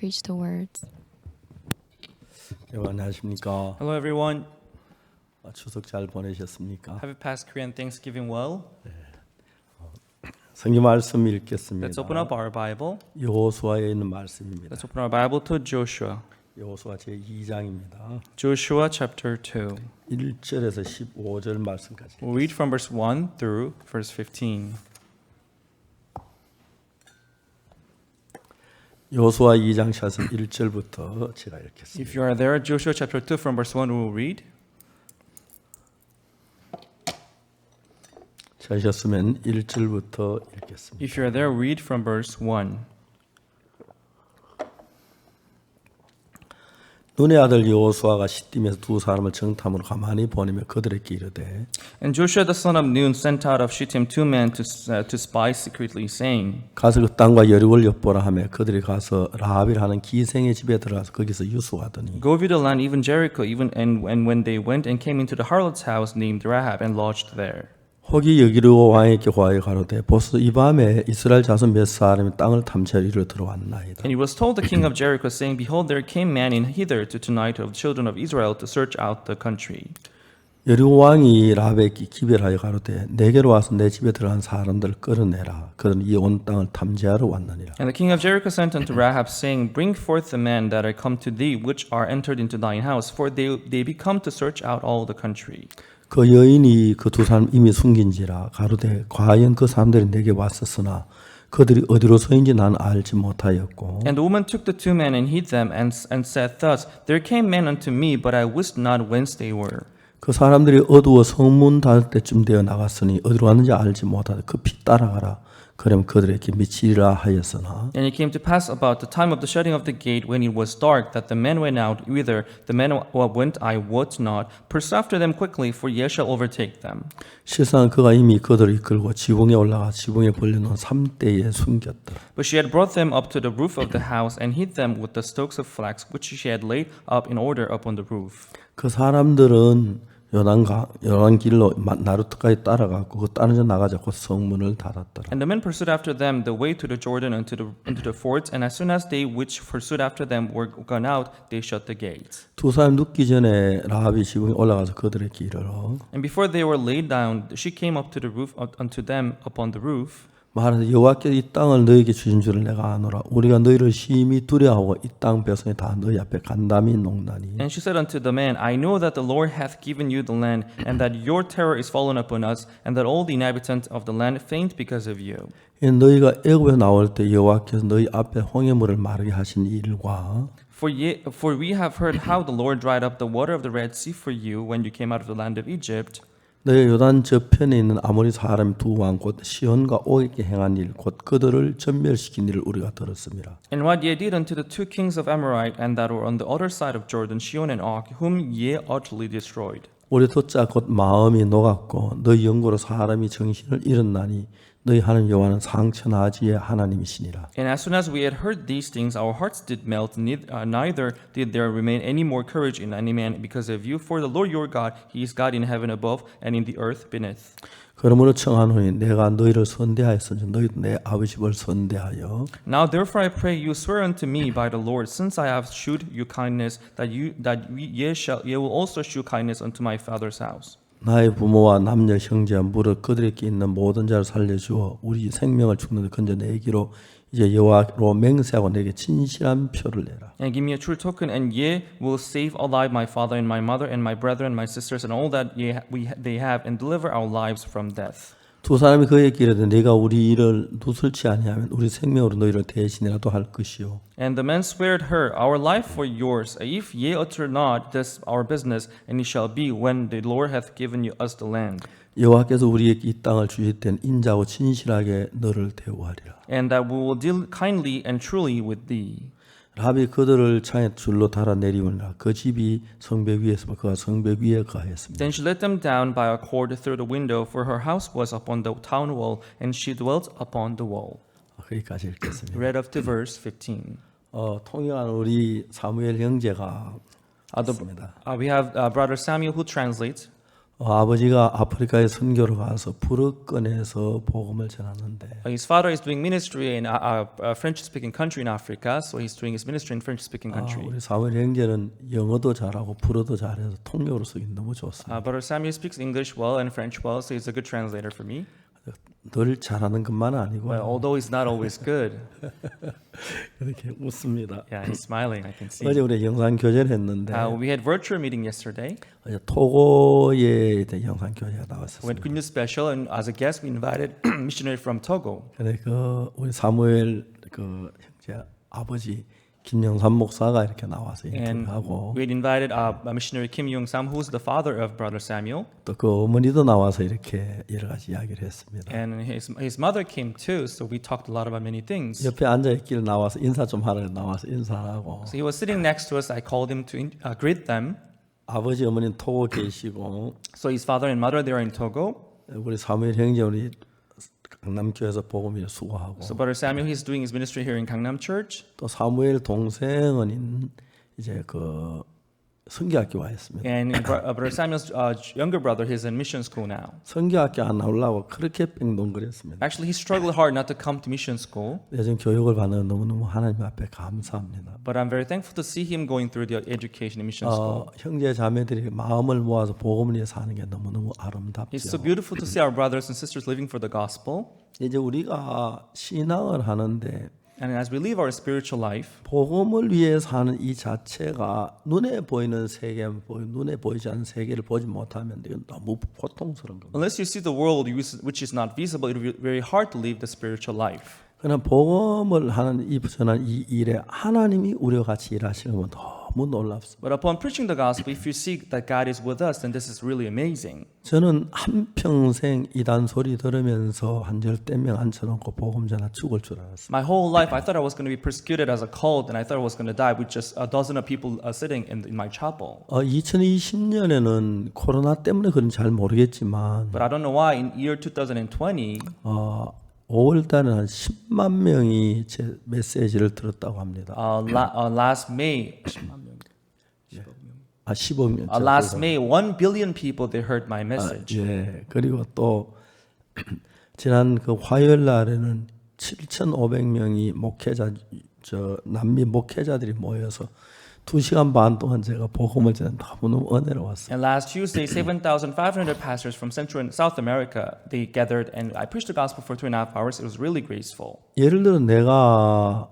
preach the words. 여러분 안녕하십니까? Hello everyone. 추석 잘 보내셨습니까? Have you passed Korean Thanksgiving well? 성경 말씀 Let's 읽겠습니다. open up our Bible. 여호수아에 있는 말씀입니다. Let's open our Bible to Joshua. 여호수아 제 2장입니다. Joshua chapter 2. 1절에서 15절 말씀까지. We'll read from verse 1 through verse 15. 여호수아 2장 샷은 1절부터 제가 읽겠습니다. If you are there, Joshua chapter 2 from verse 1 we will read. 찾으셨으면 1절부터 읽겠습니다. If you are there, read from verse 1. 눈의 아들 여호수아가 시딤에서 두 사람을 정탐으로 가만히 보내며 그들에게 이르되 And Joshua the son of Nun sent out of Shittim 2 men to spy secretly, saying, 가서 그 땅과 여리고를 엿보라 하며 그들이 가서 라합이라 하는 기생의 집에 들어가서 거기서 유숙하더니 Go view the land, even Jericho, and when they went and came into the harlot's house named Rahab and lodged there. 혹이 여기르고 왕에게 고하여 가로되 보소 이 밤에 이스라엘 자손 몇 사람이 땅을 탐지하러 이리로 들어왔나이다. And he was told the king of Jericho, saying, Behold, there came man in hither to tonight of the children of Israel to search out the country. 여리고 왕이 라합에게 기별하여 가로되 내게로 와서 내 집에 들어간 사람들을 끌어내라. 그들은 이 온 땅을 탐지하러 왔느니라. And the king of Jericho sent unto Rahab, saying, Bring forth the men that are come to thee, which are entered into thine house, for they be come to search out all the country. 그 여인이 그 두 사람 이미 숨긴지라 가로되 과연 그 사람들이 내게 왔었으나 그들이 어디로서인지 나는 알지 못하였고 And the woman took the two men and hid them, and said thus, There came men unto me, but I wist not whence they were. 그 사람들이 어두워 성문 닫을 때쯤 되어 나갔으니 어디로 왔는지 알지 못하되 급히 따라가라. 그러면 그들에게 미치리라 하였으나 And it came to pass about the time of the shutting of the gate, when it was dark, that the men went out, whither the men went I wot not. Pursue after them quickly, for ye shall overtake them. 실상 그가 이미 그들을 이끌고 지붕에 올라가 지붕에 벌려놓은 삼대에 숨겼더라. But she had brought them up to the roof of the house, and hid them with the stokes of flax, which she had laid up in order upon the roof. 그 사람들은 요단 길로 나루트까지 따라가고 그 다른 데 나가자 곧 성문을 닫았더라. And the men pursued after them the way to the Jordan into the forts, and as soon as they which pursued after them were gone out, they shut the gates. 두 사람 눕기 전에 라합이 지붕에 올라가서 그들에게 이르러 And before they were laid down, she came up to the roof unto them upon the roof. 말하되 여호와께서 이 땅을 너에게 주신 줄을 내가 아노라. 우리가 너희를 심히 두려워하고 이 땅 백성이 다 너희 앞에 간담이 녹나니. And she said unto the man, I know that the Lord hath given you the land, and that your terror is fallen upon us, and that all the inhabitants of the land faint because of you. 너희가 애굽에서 나올 때 여호와께서 너희 앞에 홍해물을 마르게 하신 일과 For we have heard how the Lord dried up the water of the Red Sea for you when you came out of the land of Egypt. 너희 요단 저편에 있는 아모리 사람 두 왕 곧 시온과 옥에게 행한 일 곧 그들을 전멸시킨 일을 우리가 들었습니다. And what ye did unto the two kings of Amorite, and that were on the other side of Jordan, Shion and Og, whom ye utterly destroyed. 우리 돛자 곧 마음이 녹았고 너희 영고로 사람이 정신을 잃었나니 너희 하나님 여호와는 상천하지의 하나님이시니라. And as soon as we had heard these things, our hearts did melt, neither did there remain any more courage in any man because of you. For the Lord your God, He is God in heaven above and in the earth beneath. 그러므로 청하노니 내가 너희를 선대하였으니 너희도 내 아버지 집을 선대하여 Now therefore I pray you, swear unto me by the Lord, since I have shewed you kindness, ye will also shew kindness unto my father's house. 나의 부모와 남녀 형제와 무릇 그들에게 있는 모든 자를 살려주어 우리 생명을 죽는 데 건져 내기로 이제 여호와로 맹세하고 내게 진실한 표를 내라. And give me a true token, and ye will save alive my father and my mother and my brethren, my sisters, and all that they have, and deliver our lives from death. 두 사람이 그에게 이르되 네가 우리 일을 누설치 아니하면 우리 생명으로 너희를 대신이라도 할 것이요. And the men sweared her, Our life for yours, if ye utter not this our business, and it shall be when the Lord hath given us the land. 여호와께서 우리에게 이 땅을 주실 땐 인자하고 진실하게 너를 대우하리라. And that we will deal kindly and truly with thee. 라합이 그들을 창에 줄로 달아 내리우니라. 그 집이 성벽 위에서 그가 성벽 위에 거하였습니다. Then she let them down by a cord through the window, for her house was upon the town wall, and she dwelt upon the wall. 거기까지 읽겠습니다. Read up to verse 15. 통역한 우리 사무엘 형제가 We have brother Samuel who translates. 아버지가 아프리카에 선교로 가서 불어권에서 복음을 전하는데 His father is doing ministry in a French-speaking country in Africa, so he's doing his ministry in French-speaking country. 우리 사무엘 형제는 영어도 잘하고 불어도 잘해서 통역으로 쓰기 너무 좋습니다. Brother Samuel speaks English well and French well, so he's a good translator for me. 늘 잘하는 것만 아니고 But although he's not always good, 이렇게 웃습니다. yeah, he's smiling. I can see. 어제 우리 영상 교제를 했는데 We had virtual meeting yesterday. 어제 토고의 영상 교제가 We 나왔었습니다. went Good News Special, and as a guest, we invited missionary from Togo. 근데 그 우리 사무엘 그 형제 아버지 김영삼 목사가 이렇게 나와서 And 인터뷰하고 we had invited a missionary Kim Young-sam, who's the father of Brother Samuel, 또 그 어머니도 나와서 이렇게 여러 가지 이야기를 했습니다. and his mother came too. So we talked a lot about many things. 옆에 앉아 있길 나와서 인사 좀 하러 나와서 인사하고 So he was sitting next to us. I called him to greet them. 아버지 어머니는 토고 계시고 So his father and mother, they are in Togo. 우리 사무엘 형제 우리 강남교회에서 복음을 수고하고 So Brother Samuel, he's doing his ministry here in Gangnam Church. 또 사무엘 동생은 이제 그 선교학교 와 있습니다. And Brother Samuel's younger brother, he's in mission school now. 선교학교 안 나오려고 그렇게 뺑동거렸습니다. Actually, he struggled hard not to come to mission school. 요즘 교육을 받는 너무너무 하나님 앞에 감사합니다. But I'm very thankful to see him going through the education in mission school. 형제 자매들이 마음을 모아서 복음을 위해서 하는 게 너무너무 아름답죠. It's so beautiful to see our brothers and sisters living for the gospel. 이제 우리가 신앙을 하는데 And as we live our spiritual life, 복음을 위해서 하는 이 자체가 눈에 보이는 세계, 눈에 보이지 않는 세계를 보지 못하면 이건 너무 고통스러운 겁니다. unless you see the world which is not visible, it will be very hard to live the spiritual life. 그러나 복음을 하는 전한 이 일에 하나님이 우리와 같이 일하시는 건 너무 놀랍습니다. But upon preaching the gospel, if you see that God is with us, then this is really amazing. 저는 한평생 이단 소리 들으면서 한절 땜명 앉혀놓고 복음 전하 죽을 줄 알았습니다. My whole life, I thought I was going to be persecuted as a cult, and I thought I was going to die with just a dozen of people sitting in my chapel. 2020년에는 코로나 때문에 그런지 잘 모르겠지만 But I don't know why in year 2020, 5월 달에 한 10만 명이 제 메시지를 들었다고 합니다. last May, 15명. last May, 1 billion people they heard my message. 예. 그리고 또 지난 그 화요일 날에는 7,500명이 목회자 남미 목회자들이 모여서 2시간 반 동안 제가 복음을 전해 너무너무 은혜로웠어요. And last Tuesday, 7,500 pastors from Central and South America, they gathered and I preached the gospel for 2.5 hours. It was really graceful. 예를 들어 내가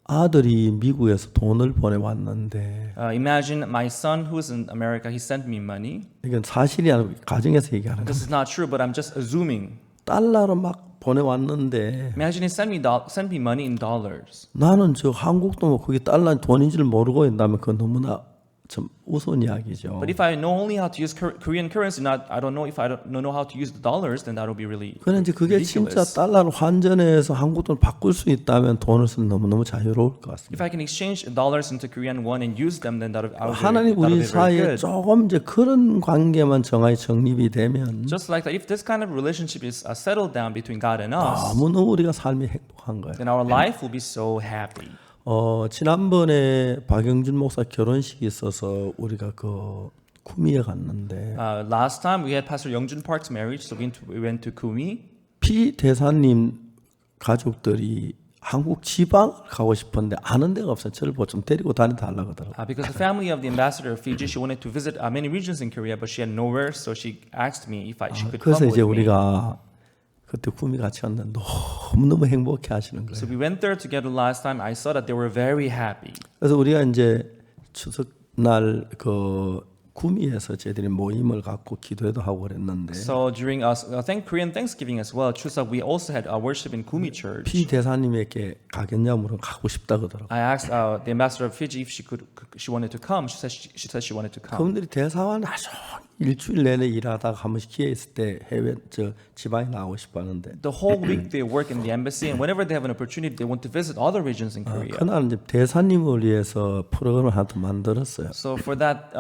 아들이 미국에서 돈을 보내왔는데 Imagine my son who's in America, he sent me money. 이건 사실이 아니고 가정에서 얘기하는 거예요. This is not true, but I'm just assuming. 달러로 막 보내왔는데 Imagine he sent me money in dollars. 나는 저 한국도 뭐 그게 달러 돈인지를 모르고 있다면 그건 너무나 참 우스운 이야기죠. But if I know only how to use Korean currency, I don't know if I don't know how to use the dollars, then that would be really 그런데 그게 진짜 ridiculous. 달러로 환전해서 한국 돈을 바꿀 수 있다면 돈을 쓰면 너무너무 자유로울 것 같습니다. If I can exchange dollars into Korean won and use them, then that would 하나님 우리 be very 사이에 good. 조금 이제 그런 관계만 정립이 되면 Just like that, if this kind of relationship is settled down between God and us, 너무너무 우리가 삶이 행복한 거예요. then our life will be so happy. 지난번에 박영준 목사 결혼식이 있어서 우리가 그 구미에 갔는데 Last time we had Pastor Youngjun Park's marriage, so we went to Kumi. 피 대사님 가족들이 한국 지방 가고 싶은데 아는 데가 없어요. 저를 좀 데리고 다니달라고 하더라고요. Because the family of the ambassador of Fiji, she wanted to visit many regions in Korea, but she had nowhere, so she asked me if she could 그래서 come 이제 with me. 우리가 그때 구미 같이 갔는데 너무너무 행복해 하시는 So 거예요. we went there together last time. I saw that they were very happy. 그래서 우리가 이제 추석 날 그 구미에서 저희들이 모임을 갖고 기도회도 하고 그랬는데 So during Korean Thanksgiving as well, Chuseok, we also had worship in Kumi Church. 피 대사님에게 가겠냐 물으면 가고 싶다 그러더라고요. I asked the ambassador of Fiji if she wanted to come. She said she wanted to come. 그분들이 대사관 아주 일주일 내내 일하다가 한 번씩 기회 있을 때 해외 지방에 나가고 싶어 하는데 The whole week they work in the embassy, and whenever they have an opportunity, they want to visit other regions in Korea. 그날 이제 대사님을 위해서 프로그램을 하나 더 만들었어요. So for that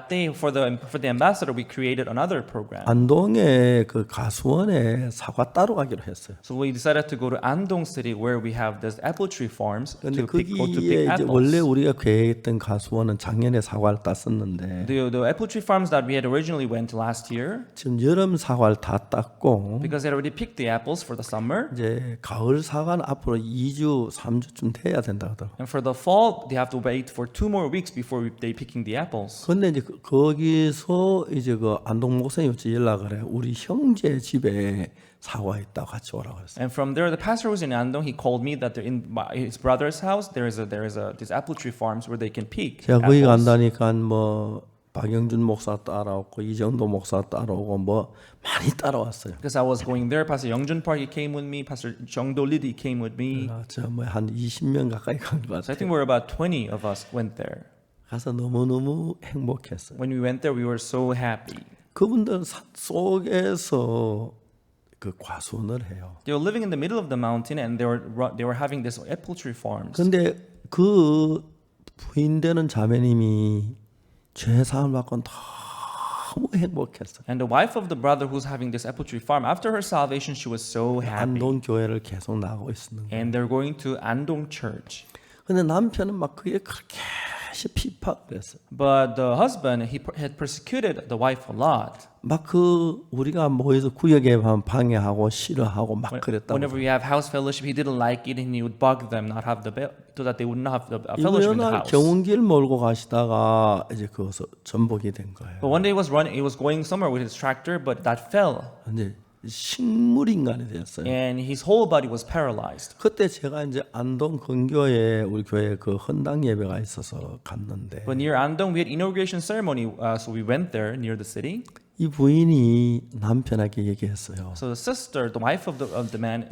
day, for the ambassador, we created another program. 안동에 그 가수원에 사과 따러 가기로 했어요. So we decided to go to Andong City, where we have these apple tree farms, 근데 go to pick 거기에 이제 apples. 원래 우리가 계획했던 가수원은 작년에 사과를 땄었는데 The apple tree farms that we had originally originally went last year 지금 여름 사과를 다 땄고 because they already picked the apples for the summer. 이제 가을 사과는 앞으로 2주, 3주쯤 돼야 된다 하더라고요. And for the fall, they have to wait for 2 more weeks before they picking the apples. 근데 이제 거기서 이제 그 안동 목사님 어찌 연락을 해. 우리 형제 집에 사과 있다 같이 오라고 했어요. And from there, the pastor who was in Andong, he called me that in his brother's house there is these apple tree farms where they can pick 제가 거기 apples. 간다니까 뭐 박영준 목사 따라오고 이정도 목사 따라오고 뭐 많이 따라왔어요. Because I was going there, Pastor Youngjun Park he came with me, Pastor Jungdo Lee came with me. 저뭐한 20명 가까이 간 것 So I 같아요. think we're about 20 of us went there. 가서 너무너무 행복했어요. When we went there, we were so happy. 그분들 산 속에서 그 과수원을 해요. They were living in the middle of the mountain, and they were having this apple tree farms. 근데 그 부인되는 자매님이 죄 사함을 받고 너무 행복했어요. And the wife of the brother who's having this apple tree farm, after her salvation, she was so happy. 안동 교회를 계속 나가고 있었는 거예요. And they're going to Andong Church. 근데 남편은 막 그게 그렇게 피팍을 했어요. But the husband, had persecuted the wife a lot. 막 그 우리가 모여서 구역에 가면 방해하고 싫어하고 막 그랬다고. Whenever we have house fellowship, he didn't like it, and he would bug them not have so that they would not have the fellowship in the 이번에 house. 경운길 몰고 가시다가 이제 거기서 전복이 된 거예요. But one day he was going somewhere with his tractor, but that fell, 이제 식물 인간이 됐어요. and his whole body was paralyzed. 그때 제가 이제 안동 근교에 우리 교회 그 헌당 예배가 있어서 갔는데 But near Andong, we had inauguration ceremony, so we went there near the city. 이 부인이 남편에게 얘기했어요. So the sister, the wife of the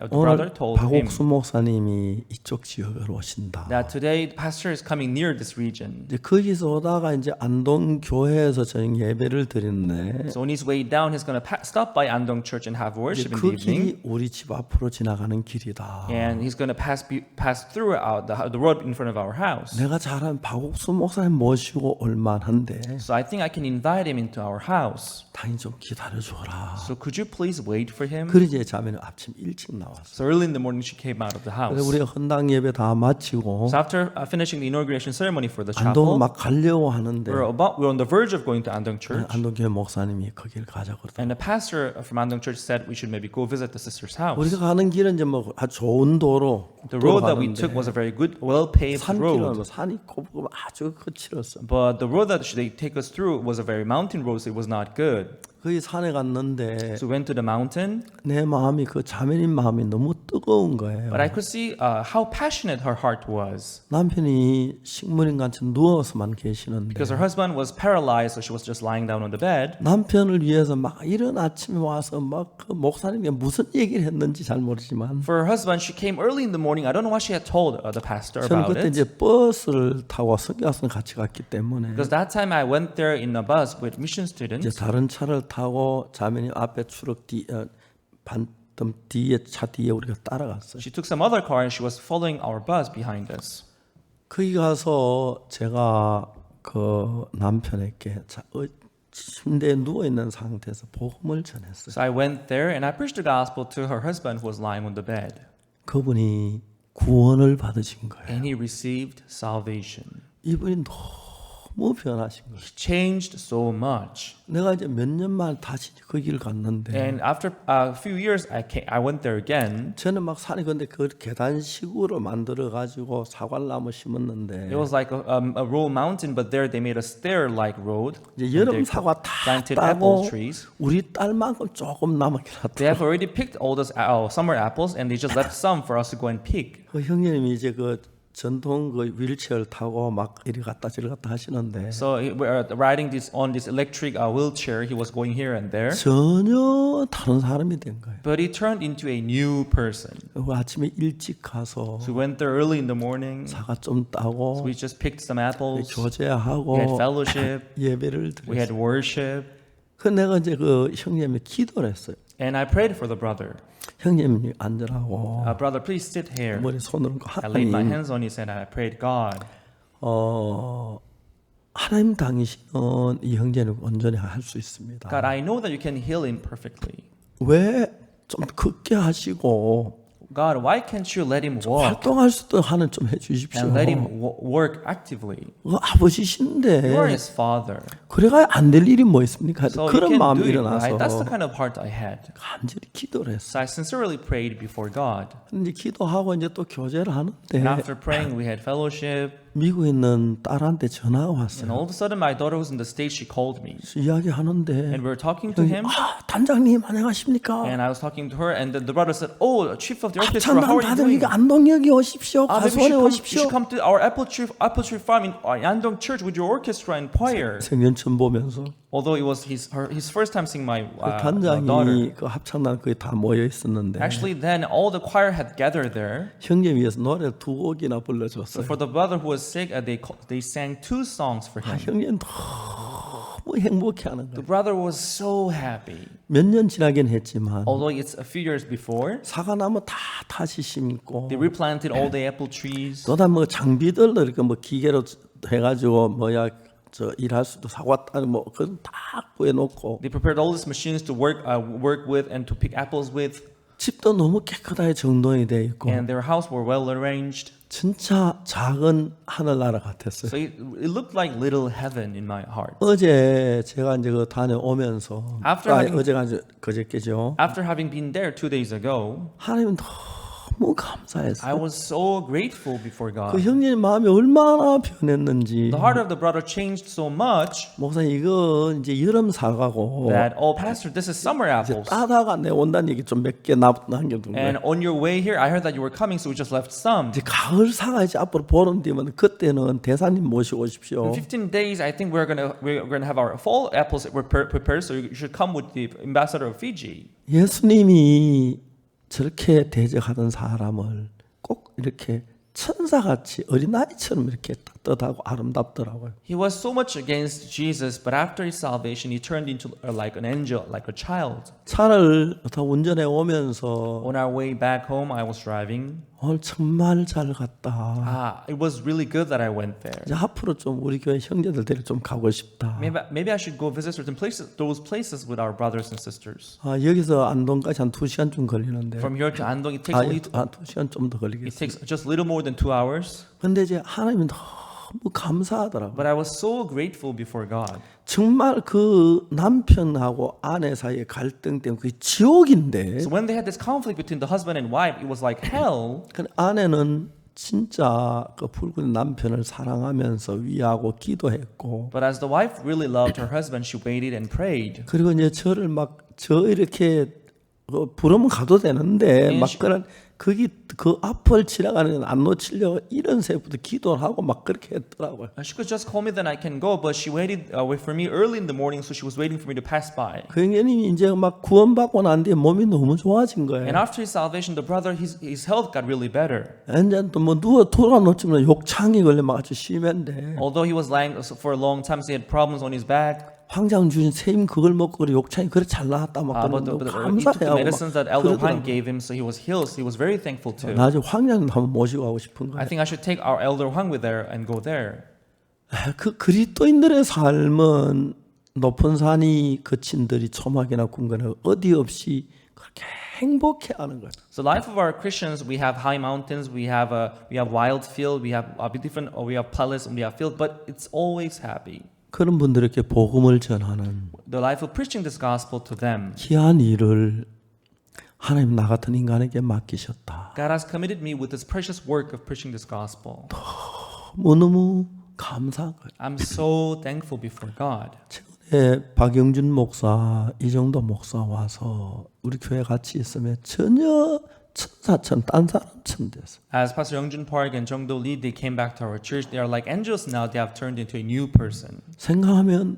brother, 오늘 told him 박옥수 목사님이 이쪽 지역으로 오신다. that today the pastor is coming near this region. 이제 거기서 오다가 이제 안동 교회에서 저녁 예배를 드리는데 So on his way down, he's going to stop by Andong Church and have worship in 그 the evening. 길이 우리 집 앞으로 지나가는 길이다. And he's going to pass through the road in front of our house. 내가 잘 아는 박옥수 목사님 모시고 올만한데 So I think I can invite him into our house. 당연히 좀 기다려 줘라. So could you please wait for him? 그래 이제 자매는 아침 일찍 나왔어. So early in the morning, she came out of the 그래서 house. 우리가 헌당 예배 다 마치고 So after finishing the inauguration ceremony for the 안동 chapel, 막 가려고 하는데 we're on the verge of going to Andong Church. 안동 교회 목사님이 거길 가자고 그러더라고요. And the pastor from Andong Church said we should maybe go visit the sister's house. 우리가 가는 길은 이제 뭐 아주 좋은 도로 The road that we took was a very good, well-paved 산길은 road. 산이 곱고 아주 거칠었어. But the road that they take us through was a very mountain road, so it was not good. 거기 산에 갔는데 So we went to the mountain, 내 마음이 그 자매님 마음이 너무 뜨거운 거예요. but I could see how passionate her heart was. 남편이 식물인간처럼 누워서만 계시는데 Because her husband was paralyzed, so she was just lying down on the bed. 남편을 위해서 막 이른 아침에 와서 막 그 목사님께 무슨 얘기를 했는지 잘 모르지만 For her husband, she came early in the morning. I don't know what she had told the pastor 저는 about 그때 it. 이제 버스를 타고 성교학생 같이 갔기 때문에 Because that time I went there in a bus with mission 이제 students. 다른 차를 타고 자매님 앞에 추럭 반뜸 뒤에 차 뒤에 우리가 따라갔어요. She took some other car and she was following our bus behind us. 거기 가서 제가 그 남편에게 침대에 누워 있는 상태에서 복음을 전했어요. So I went there and I preached the gospel to her husband who was lying on the bed. 그분이 구원을 받으신 거예요. And he received salvation. 이분이 너무 변하신 거예요. He changed so much. 내가 이제 몇 년 만에 다시 그 길을 갔는데 And after a few years, I went there again. 저는 막 산이 근데 그 계단식으로 만들어 가지고 사과나무 심었는데 It was like a roll mountain, but there they made a stair-like road. 이제 And 여름 they 사과 다 planted 따고 apple trees. 우리 딸만큼 조금 남았긴 They 하더라고요. have already picked all those summer apples, and they just left some for us to go and pick. 그 형님이 이제 그 전통 그 휠체어를 타고 막 이리 갔다 저리 갔다 하시는데 So we're riding on this electric wheelchair. He was going here and there, 전혀 다른 사람이 된 거예요. but he turned into a new person. 그리고 아침에 일찍 가서 So we went there early in the morning. 사과 좀 따고 We just picked some apples. 교제하고 We had fellowship. 예배를 We had 드렸어요. worship. 그 내가 이제 그 형님이 기도를 했어요. And I prayed for the brother. 형님이 앉으라고 Brother, please sit here. 머리 손을 얹고 I laid my 하나님 hands on his head and I prayed, God, 하나님 당이시는 이 형제는 온전히 할 수 있습니다. God, I know that you can heal him perfectly. 왜 좀 걷게 하시고 God, why can't you let him walk 활동할 수도 하는 좀 해주십시오. and let him work actively? 아버지신데 You are his father. 그래가 안 될 일이 뭐 있습니까? So you 그런 can 마음이 do it, 일어나서 right? That's the kind of heart I had. 간절히 기도를 했어요. So I sincerely prayed before God. 이제 기도하고 이제 또 교제를 하는데 And after praying, we had fellowship. 미국에 있는 딸한테 전화가 And 왔어요. all of a sudden, my daughter was in the States. She called me. 그래서 이야기하는데 And we were talking to him. 단장님 안녕하십니까? And I was talking to her. And the brother said, "Oh, chief of the orchestra, how 합창단 are you doing? 다들 안동역에 오십시오. Maybe 가수원에 you 오십시오. should come to our apple tree farm in Andong Church with your orchestra and choir." 생전 처음 보면서 Although it was his first time seeing my 그 daughter. 단장이 그 합창단 거의 다 모여 있었는데 Actually, then all the choir had gathered there. 형님 위해서 노래 2곡이나 So 불러줬어요. for the brother who was sick, they sang 2 songs for him. 형님 너무 행복해하는 The 거예요. brother was so happy. 몇 년 지나긴 했지만 Although it's a few years before, 사과나무 다 다시 심고 they replanted all the apple trees. 또다 뭐 장비들도 이렇게 뭐 기계로 해가지고 저 일할 수도 사과 뭐 그건 다 구해놓고 They prepared all these machines to work with and to pick apples with. 집도 너무 깨끗하게 정돈이 돼 있고 And their house were well arranged. 진짜 작은 하늘나라 같았어요. So it looked like little heaven in my heart. 어제 제가 이제 그 다녀오면서 어제가 이제 그저께죠. After having been there 2 days ago, 하나님 너무 감사했어요. I was so grateful before 그 God. 형님 마음이 얼마나 변했는지. The heart of the brother changed so much 목사님 이거 이제 여름 사과고 that, oh, pastor, this is summer apples. 따다가 내 온다는 얘기 좀 몇 개 남겨둔 And 거예요. on your way here, I heard that you were coming, so we just left some. 이제 가을 사과 이제 앞으로 보름 뒤면 그때는 대사님 모시고 오십시오. In 15 days, I think we're gonna have our fall apples prepared. So you should come with the ambassador of Fiji. 예수님이 저렇게 대적하던 사람을 꼭 이렇게 천사같이 어린아이처럼 이렇게 따뜻하고 아름답더라고요. He was so much against Jesus, but after his salvation, he turned into like an angel, like a child. 차를 다 운전해 오면서 On our way back home, I was driving. 오늘 정말 잘 갔다. It was really good that I went there. 이제 앞으로 좀 우리 교회 형제들 데리고 좀 가고 싶다. Maybe I should go visit certain places, those places with our brothers and sisters. 여기서 안동까지 한 2시간쯤 걸리는데 From here to Andong, it takes only 2시간 좀 더 it 걸리겠어요. takes just a little more than 2 hours. 근데 이제 하나님이 너무 감사하더라고요. But I was so grateful before God. 정말 그 남편하고 아내 사이의 갈등 때문에 그게 지옥인데 So when they had this conflict between the husband and wife, it was like hell. 그 아내는 진짜 그 붉은 남편을 사랑하면서 위하고 기도했고 But as the wife really loved her husband, she waited and prayed. 그리고 이제 저를 막 저 이렇게 부르면 가도 되는데 막 그런 거기 그 앞을 지나가는 안 놓치려고 이런 새부터 기도를 하고 막 그렇게 했더라고요. She could just call me, then I can go. But she waited wait for me early in the morning, so she was waiting for me to pass by. 그 형님이 이제 막 구원받고 난 뒤에 몸이 너무 좋아진 거예요. And after his salvation, the brother, his health got really better. 이제 또 뭐 누워 돌아놓치면 욕창이 걸리면 아주 심한데 Although he was lying for a long time, so he had problems on his back. 황장 주신 세임 그걸 먹고 그래 욕창이 그래 잘 나왔다 막 But 그러는데 he took the 감사해하고 medicines that Elder 그러더라고요. Huang gave him, so he was healed. So he was very thankful too. 나중에 황장 한번 모시고 가고 싶은 I 거예요. think I should take our Elder Huang with there and go there. 그 그리스도인들의 삶은 높은 산이 거친들이 초막이나 궁궐에 어디 없이 그렇게 행복해하는 거예요. So the life of our Christians, we have high mountains, we have wild field, we have palace, and we have field, but it's always happy. 그런 분들에게 복음을 전하는 The life of preaching this gospel to them. 귀한 일을 하나님 나 같은 인간에게 맡기셨다. God has committed me with this precious work of preaching this gospel. 너무 감사한 거예요. I'm so thankful before God. 최근에 박영준 목사, 이정도 목사 와서 우리 교회 같이 있으면 전혀 천사천 딴 사람처럼 됐어. As Pastor Youngjun Park and Jungdo Lee, they came back to our church. They are like angels now. They have turned into a new person. 생각하면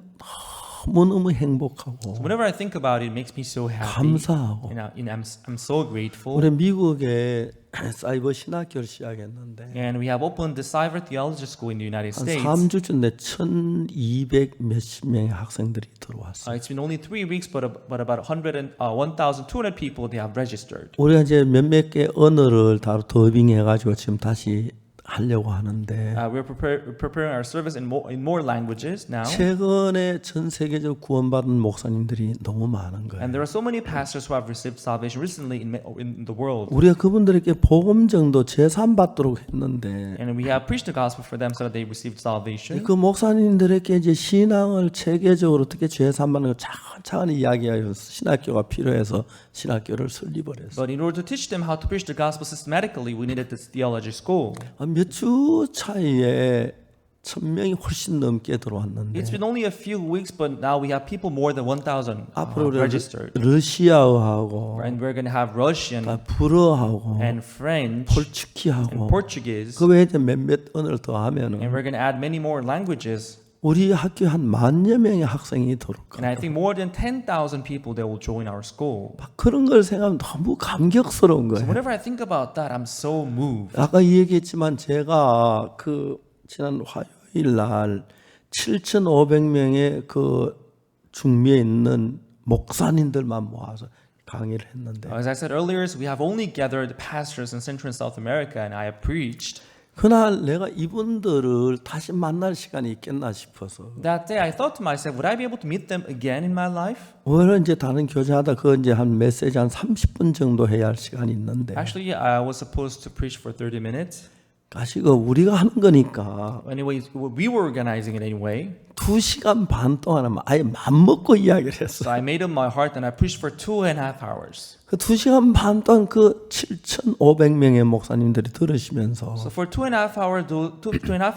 너무 행복하고 Whenever I think about it, it makes me so happy. 감사하고 I'm so grateful. 우리 미국에 사이버 신학교를 시작했는데 And we have opened the Cyber Theology School in the United 한 States. 3주쯤에 1200 몇십 명의 학생들이 들어왔어요. It's been only 3 weeks, but about 1,200 people they have registered. 우리가 이제 몇몇 개 언어를 다 더빙해가지고 지금 다시 하려고 하는데 We're preparing our service in more languages now. 최근에 전 세계적으로 구원받은 목사님들이 너무 많은 거예요. And there are so many pastors who have received salvation recently in the world. 우리가 그분들에게 복음 정도 제산 받도록 했는데 And we have preached the gospel for them so that they received salvation. 그 목사님들에게 이제 신앙을 체계적으로 어떻게 제산 받는 걸 차근차근 이야기하여 신학교가 필요해서 신학교를 설립을 했어요. But in order to teach them how to preach the gospel systematically, we needed this theology school. 몇 주 차이에 1,000명이 훨씬 넘게 들어왔는데 It's been only a few weeks, but now we have people more than 1,000 앞으로 registered. 러시아어하고 And we're going to have Russian 불어하고 and French and 폴츠키하고 Portuguese. 그 외에 이제 몇몇 언어를 더 하면은 And we're going to add many more languages. 우리 학교에 한 10,000여 명의 학생이 들어올 And I 거예요. think more than 10,000 people that will join our school. 막 그런 걸 생각하면 너무 감격스러운 So 거예요. whenever I think about that, I'm so moved. 아까 얘기했지만 제가 그 지난 화요일 날 7,500명의 그 중미에 있는 목사님들만 모아서 강의를 했는데 As I said earlier, so we have only gathered pastors in Central and South America, and I have preached. 그날 내가 이분들을 다시 만날 시간이 있겠나 싶어서 That day, I thought to myself, would I be able to meet them again in my life? 오늘 이제 다른 교제하다 그 이제 한 메시지 한 30분 정도 해야 할 시간이 있는데 Actually, I was supposed to preach for 30 minutes. 가시고 우리가 하는 거니까 Anyways, we were organizing it anyway. 2시간 반 동안은 아예 맘먹고 이야기를 했어. So I made up my heart and I preached for 2.5 hours. 그 2시간 반 동안 그 7,500명의 목사님들이 들으시면서 So for 2.5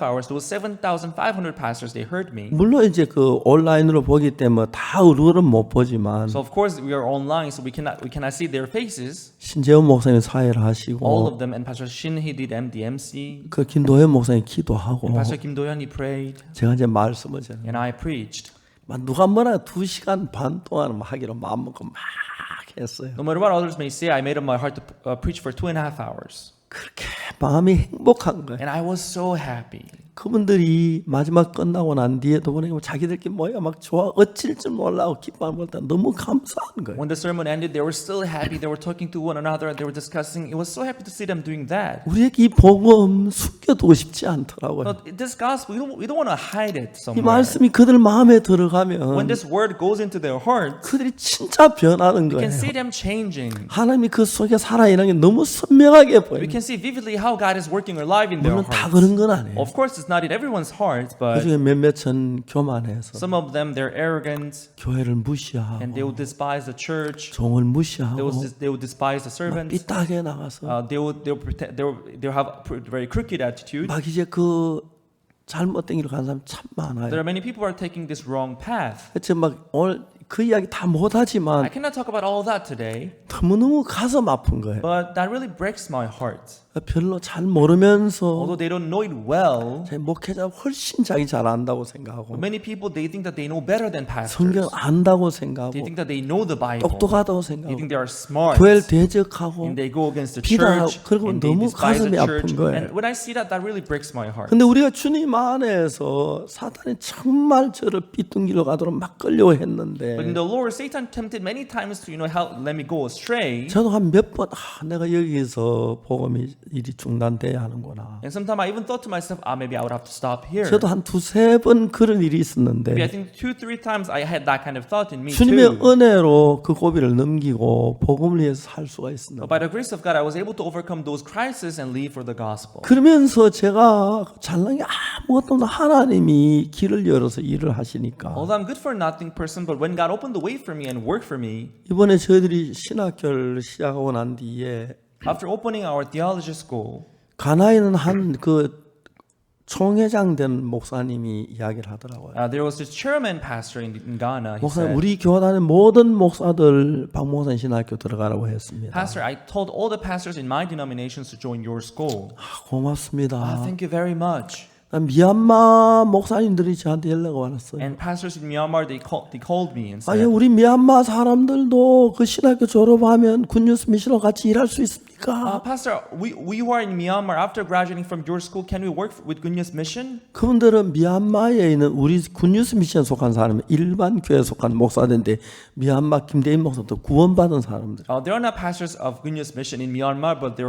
hours, those 7,500 pastors, they heard me. 물론 이제 그 온라인으로 보기 때문에 다 얼굴은 못 보지만 So of course we are online, so we cannot see their faces. 신재훈 목사님 사회를 All 하시고 of them, and Pastor Shin, he did MDMC. 그 김도현 목사님 기도하고 And Pastor Kim Do-hyun, he prayed, 제가 이제 말씀을 전해. and I preached. 막 누가 뭐라 2시간 반 동안 하기로 마음먹고 막 했어요. No matter what others may say, I made up my heart to preach for 2.5 hours. 그렇게 마음이 행복한 거예요. And I was so happy. 그분들이 마지막 끝나고 난 뒤에도 보니까 자기들끼리 뭐야 막 좋아 어쩔 줄 몰라고 기뻐하는 걸 너무 감사한 거예요. When the sermon ended, they were still happy. They were talking to one another. They were discussing. It was so happy to see them doing that. 우리에게 이 복음 숨겨두고 싶지 않더라고요. But this gospel, we don't want to hide it 이 somewhere. 말씀이 그들 마음에 When 들어가면 this word goes into their hearts, 그들이 진짜 변하는 we 거예요. can see them changing. 하나님이 그 속에 살아있는 게 너무 선명하게 We 보여요. can see vividly how God is working alive in their 물론 다 hearts. 그런 건 아니에요. Of course, it's not in everyone's heart, but 그중에 몇몇은 교만해서 some of them, they're arrogant, 교회를 and 무시하고 they will despise the church. 종을 무시하고 They will despise the servants. 삐딱하게 나가서 They'll have a very crooked attitude. 막 이제 그 잘못된 길로 가는 사람 참 많아요. There are many people who are taking this wrong path. 그래서 막 오늘 그 이야기 다 못하지만 I cannot talk about all that today, 너무너무 가슴 아픈 거예요. but that really breaks my heart. 별로 잘 모르면서 Although they don't know it well, 제 목회자 훨씬 자기 잘 안다고 생각하고 many people, they think that they know better than pastors. 성경 안다고 생각하고 They think that they know the Bible. 똑똑하다고 They 생각하고 think they are smart. 교회를 대적하고 And they go against the 비난하고 church. 그러고 And they 너무 despise 가슴이 the 아픈 church. 거예요. And when I see that, that really breaks my heart. 근데 우리가 주님 안에서 사탄이 정말 저를 삐뚤기로 가도록 막 끌려고 했는데 But in the Lord, Satan tempted many times to, let me go astray. 저도 한 몇 번 내가 여기서 복음이 일이 중단돼야 하는구나. And sometimes I even thought to myself, maybe I would have to stop here. 저도 한 두세 번 그런 일이 Maybe I 있었는데 think 2-3 times I had that kind of thought in me 주님의 too. 은혜로 그 고비를 넘기고 복음을 위해서 살 수가 있습니다. But by the grace of God, I was able to overcome those crises and live for the gospel. 그러면서 제가 잘난 게 아무것도 없는 하나님이 길을 열어서 일을 하시니까 Although I'm good for nothing person, but when God opened the way for me and worked for me, 이번에 저희들이 신학교를 시작하고 난 뒤에 after opening our theology school, 가나에는 한 그 총회장 된 목사님이 이야기를 하더라고요. there was this chairman pastor in Ghana. He 목사님, said, 우리 교단의 모든 목사들 박목산 신학교 들어가라고 했습니다. Pastor, I told all the pastors in my denominations to join your school. 고맙습니다. Thank you very much. 미얀마 목사님들이 저한테 연락이 왔어요. And pastors in Myanmar, they called me and 아니 said, 우리 미얀마 사람들도 그 신학교 졸업하면 굿뉴스 미션으로 같이 일할 수 있습니까? Pastor, we who are in Myanmar, after graduating from your school, can we work with Good News Mission? 그분들은 미얀마에 있는 우리 굿뉴스 미션 속한 사람이 일반 교회 속한 목사들인데 미얀마 김대인 목사도 구원받은 사람들. They are not pastors of Good News Mission in Myanmar, but they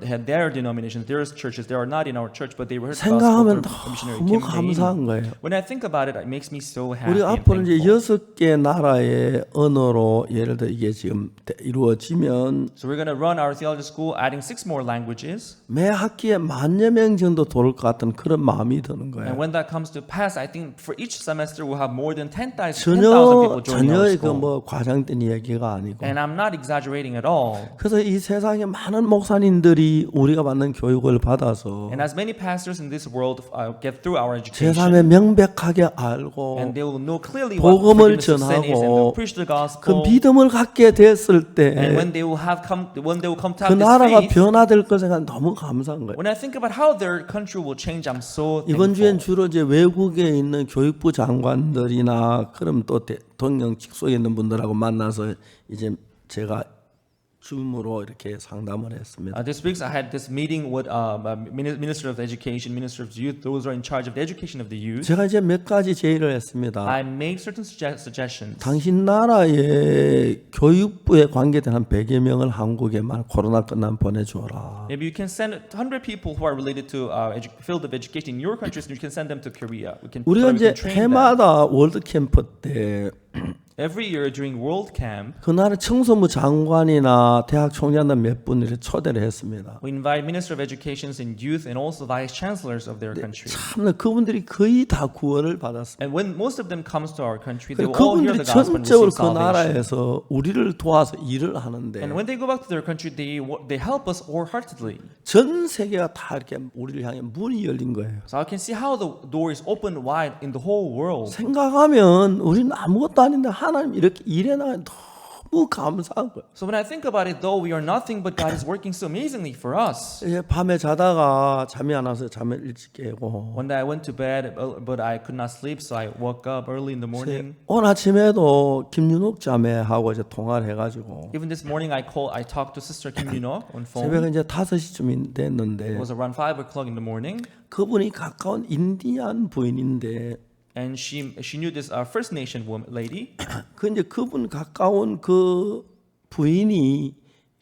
had their denominations, their churches. They are not in our church, but they were heard the gospel 생각하면 through missionary 너무 Kim Dae-in. 감사한 거예요. When I think about it, it makes me so happy 우리가 and 앞으로 이제 thankful. 6개 나라의 언어로 예를 들어 이게 지금 이루어지면 So we're going to run our theology school, adding 6 more languages. 매 학기에 10,000여 명 정도 돌을 것 같은 그런 마음이 드는 거예요. And when that comes to pass, I think for each semester we'll have more than 10,000 전혀 people joining our 전혀 school. 그뭐 과장된 얘기가 아니고. And I'm not exaggerating at all. 그래서 이 세상에 많은 목사님들이 우리가 받는 교육을 받아서 And as many pastors in this world get through our education, 제3의 명백하게 알고 and they will know clearly what 복음을 forgiveness of sin is, and they will 전하고 preach the 그 gospel. 믿음을 갖게 됐을 때 And when they will come to 그 have this 나라가 faith, 변화될 것에 너무 감사한 거예요. when I think about how their country will change, I'm so 이번 주엔 thankful. 주로 이제 외국에 있는 교육부 장관들이나 그럼 또 대통령 직속에 있는 분들하고 만나서 이제 제가 줌으로 이렇게 상담을 했습니다. This week I had this meeting with Minister of Education, Minister of Youth, those who are in charge of the education of the youth. 제가 이제 몇 가지 제의를 했습니다. I made certain suggestions. 당신 나라의 교육부에 관계된 한 100여 명을 한국에만 코로나 끝나면 보내주어라. Maybe you can send 100 people who are related to field of education in your countries, and you can send them to Korea. 우리가 we 이제 can train them. 해마다 월드 캠프 때 Every year during World Camp, 그 나라 청소부 장관이나 대학 총장들 몇 분을 초대를 했습니다. we invite Minister of Educations and Youth and also Vice Chancellors of their country. 참 그분들이 거의 다 구원을 받았습니다. And when most of them comes to our country, they 그리고 will all hear 그분들이 the gospel and 전적으로 receive 그 salvation. 나라에서 우리를 도와서 일을 하는데 And when they go back to their country, they help us wholeheartedly. 전 세계가 다 이렇게 우리를 향해 문이 열린 거예요. So I can see how the door is open wide in the whole world. 생각하면 우리는 아무것도 아닌데 하나님 이렇게 일해 나가면 너무 감사한 거예요. So when I think about it, though we are nothing, but God is working so amazingly for us. 이제 밤에 자다가 잠이 안 와서 잠을 일찍 깨고 One day I went to bed, but I could not sleep, so I woke up early in the morning. 오늘 아침에도 김윤옥 자매하고 이제 통화를 해가지고 Even this morning, I talked to Sister Kim Yunok on phone. 새벽에 이제 5시쯤 It 됐는데 was around 5 o'clock in the morning, 그분이 가까운 인디안 부인인데 and she knew this First Nation lady. 그 이제 그분 가까운 그 부인이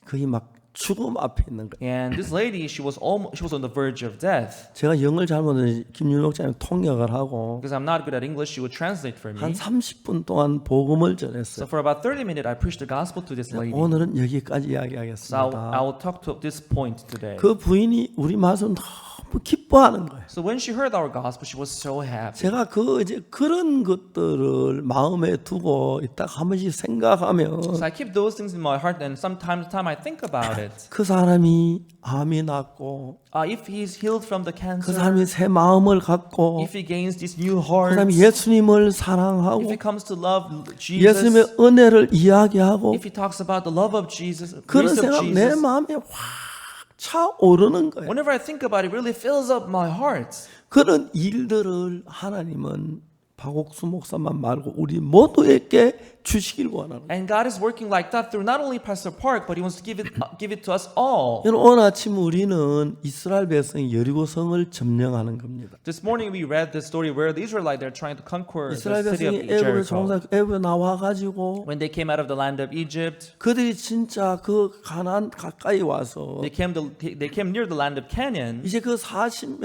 거의 막 죽음 앞에 있는 거예요. And this lady, she was on the verge of death. 제가 영어를 잘못해서 김윤옥 자매 통역을 하고 Because I'm not good at English, she would translate for 한 me. 30분 동안 복음을 So 전했어요. for about 30 minutes, I preached the gospel to this lady. 오늘은 여기까지 So I 이야기하겠습니다. will talk to this point today. 그 부인이 우리 말씀 너무 기뻐하는 거예요. So when she heard our gospel, she was so happy. 제가 그 이제 그런 것들을 마음에 두고 있다가 한 번씩 생각하면 So I keep those things in my heart, and time to time I think about it. 그 사람이 암이 낫고 If he's healed from the 그 cancer, 사람이 새 마음을 갖고 if he gains this new 그 heart, 사람이 예수님을 if 사랑하고 he comes to love Jesus, 예수님의 은혜를 이야기하고 if he talks about the love of Jesus, 그런 grace of 생각 내 Jesus, 마음에 확 차오르는 거예요. whenever I think about it, it really fills up my heart. 그런 일들을 하나님은 박옥수 목사만 말고 우리 모두에게 주시길 원하는 거예요. And God is working like that through not only Pastor Park, but He wants to give it to us all. 여러분 오늘 아침 우리는 이스라엘 백성이 여리고성을 점령하는 겁니다. This morning we read the story where the Israelites are trying to conquer the 이스라엘 city of 백성이 애굽에 Jericho. 애굽에 나와가지고 When they came out of the land of Egypt, 그들이 진짜 그 가나안 가까이 와서 they came near the land of Canaan. 이제 그 40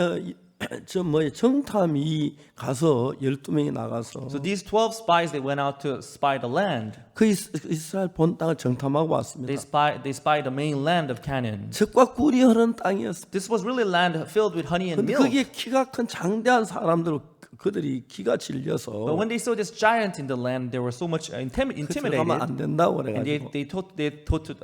정탐이 가서 12명이 나가서 So these 12 spies, they went out to spy the land. 그 이스라엘 본 땅을 정탐하고 왔습니다. They spied the main land of Canaan. 젖과 꿀이 흐르는 땅이었습니다. This was really land filled with honey and 근데 milk. 거기에 키가 큰 장대한 사람들 그들이 기가 질려서 But when they saw this giant in the land, they were so much 들어가면 intimidated. 안 된다고 And 그래가지고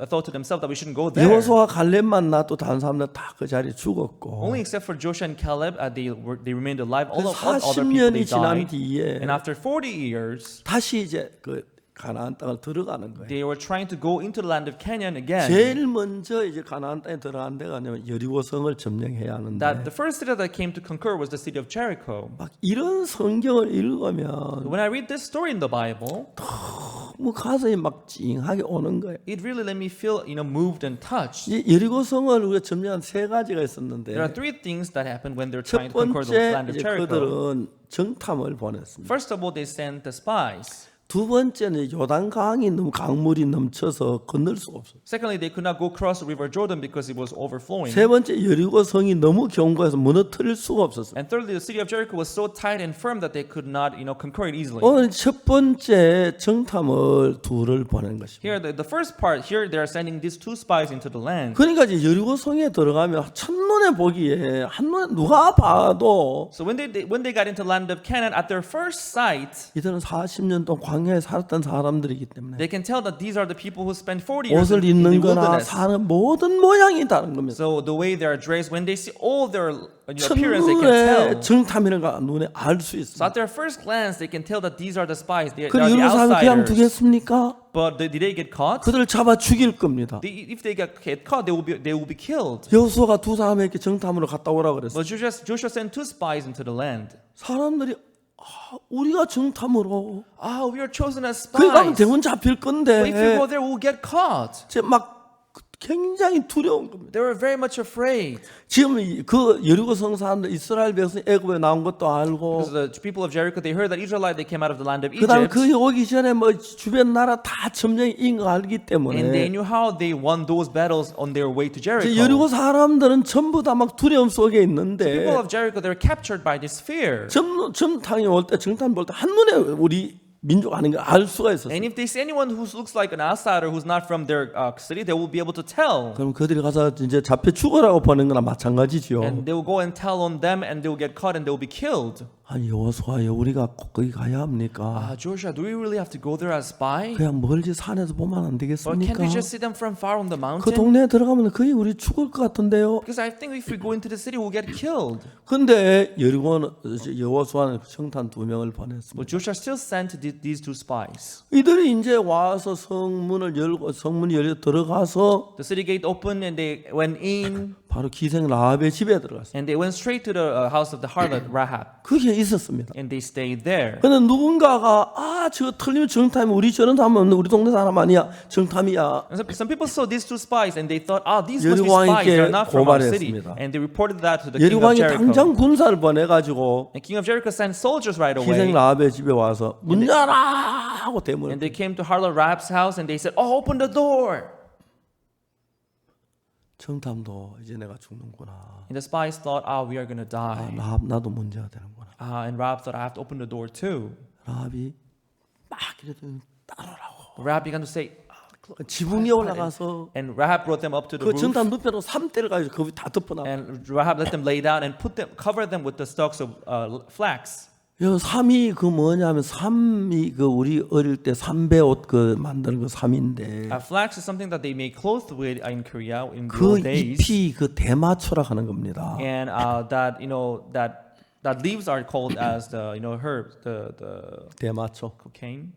thought to themselves that we shouldn't go there. 여호수아 갈렙만 놔도 다른 사람들 다 그 자리에 죽었고 Only except for Joshua and Caleb, they remained alive. All other people 40년이 they 지난 died. 뒤에 And after 40 years, 다시 이제 그 가나안 땅을 들어가는 거예요. They were trying to go into the land of Canaan again. 제일 먼저 이제 가나안 땅에 들어간 데가 아니면 여리고성을 점령해야 하는데 That the first city that came to conquer was the city of Jericho. 막 이런 성경을 읽으면 When I read this story in the Bible, 뭐 가슴이 막 찡하게 오는 거예요. it really let me feel, moved and touched. 이 여리고성을 우리가 점령한 세 가지가 있었는데 There are three things that happened when they're 첫 trying to conquer the 번째 land of 이제 Jericho. 그들은 정탐을 보냈습니다. First of all, they sent the spies. 두 번째는 요단강이 너무 강물이 넘쳐서 건널 수가 없어요. Secondly, they could not go across the river Jordan because it was overflowing. 세 번째 여리고성이 너무 견고해서 무너뜨릴 수가 없었어요. And thirdly, the city of Jericho was so tight and firm that they could not, conquer it easily. 오늘 첫 번째 정탐을 둘을 보낸 것입니다. Here, the first part, here they are sending these two spies into the land. 그러니까 이제 여리고성에 들어가면 첫눈에 보기에 한눈에 누가 봐도 So when they got into the land of Canaan, at their first sight, 이들은 40년 동안 광야에 살았던 사람들이기 때문에 they can tell that these are the people who spent 40 years 옷을 in the 입는 거나 wilderness. 사는 모든 모양이 다른 겁니다. So the way they are dressed, when they see all their appearance, they can tell. 첫눈에 정탐이라는 걸 눈에 알 수 So 있습니다. at their first glance, they can tell that these are the spies. They are 그 the 예루살렘 그냥 outsiders. 두겠습니까? But did they get caught? 그들을 잡아 죽일 겁니다. If they get caught, they will be killed. 여호수아가 두 사람에게 정탐으로 갔다 오라 그랬어요. But Joshua sent two spies into the land. 사람들이 우리가 정탐으로 We are chosen as 거기 가면 spies. 대문 잡힐 건데 But if we go there, we'll get caught. 막 굉장히 두려운 겁니다. They were very much afraid. 지금 그 여리고성 사람들 이스라엘 백성 애굽에 나온 것도 알고 Because the people of Jericho, they heard that Israelite, they came out of the land of 그다음에 Egypt. 그 오기 전에 뭐 주변 나라 다 점령인 거 알기 And they 때문에 knew how they won those battles on their way to 이제 Jericho. 여리고 사람들은 전부 다 막 두려움 속에 있는데 People of Jericho, they were captured by this fear. 정탐이 올 때 정탐 볼 때 한눈에 우리 민족 아닌 걸 알 수가 있었어요. And if they see anyone who looks like an outsider who's not from their city, they will be able to tell. 그럼 그들이 가서 이제 잡혀 죽으라고 보낸 거나 마찬가지죠. And they will go and tell on them, and they will get caught, and they will be killed. 아니 여호수아여 우리가 꼭 거기 가야 합니까? Joshua, do we really have to go there as spy? 그냥 멀리 산에서 보면 안 Or can't 되겠습니까? we just see them from far on the 그 mountain? 동네에 들어가면 거의 우리 죽을 것 같은데요. Because I think if we go into the city, we'll get killed. 근데 여호수아는 정탐 두 명을 보냈습니다. But Joshua still sent these two spies. 이들이 이제 와서 성문을 열고 성문이 열려 들어가서 The city gate opened, and they went in, 바로 기생 라합의 집에 들어갔어요. and they went straight to the house of the harlot Rahab, 그게 있었습니다. and they stayed there. 근데 누군가가 저 틀리면 정탐이 우리 저런 사람은 우리 동네 사람 아니야 정탐이야. And some people saw these two spies, and they thought, these must be 여리고 spies. 왕에게 They're not from our city. 고발했습니다. And they reported that to the king 여리고 of 왕이 Jericho. 당장 군사를 보내가지고 And king of Jericho sent soldiers right 기생 away. 라합의 집에 와서 문 열어 하고 대문을 And they came to harlot Rahab's house, and they said, open the door. 정탐도 이제 내가 죽는구나. And the spies thought, we are going to die. 라합 나도 문제가 되는구나. And Rahab thought, I have to open the door too. 라합이 막 이러더니 따라오라고. Rahab began to say, 지붕 위에 올라가서 and Rahab brought them up to the 그 roof. 정탐 눕혀놓고 3대를 가지고 거기 다 덮어놔. And Rahab let them lay down and cover them with the stalks of flax. 여 삼이 그 뭐냐면 삼이 그 우리 어릴 때 삼배 옷 그 만드는 그 삼인데 Flax is something that they make clothes with in Korea in the 그 old days. 잎이 그 대마초라 하는 겁니다. And that leaves are called as the herbs, the 대마초. cocaine.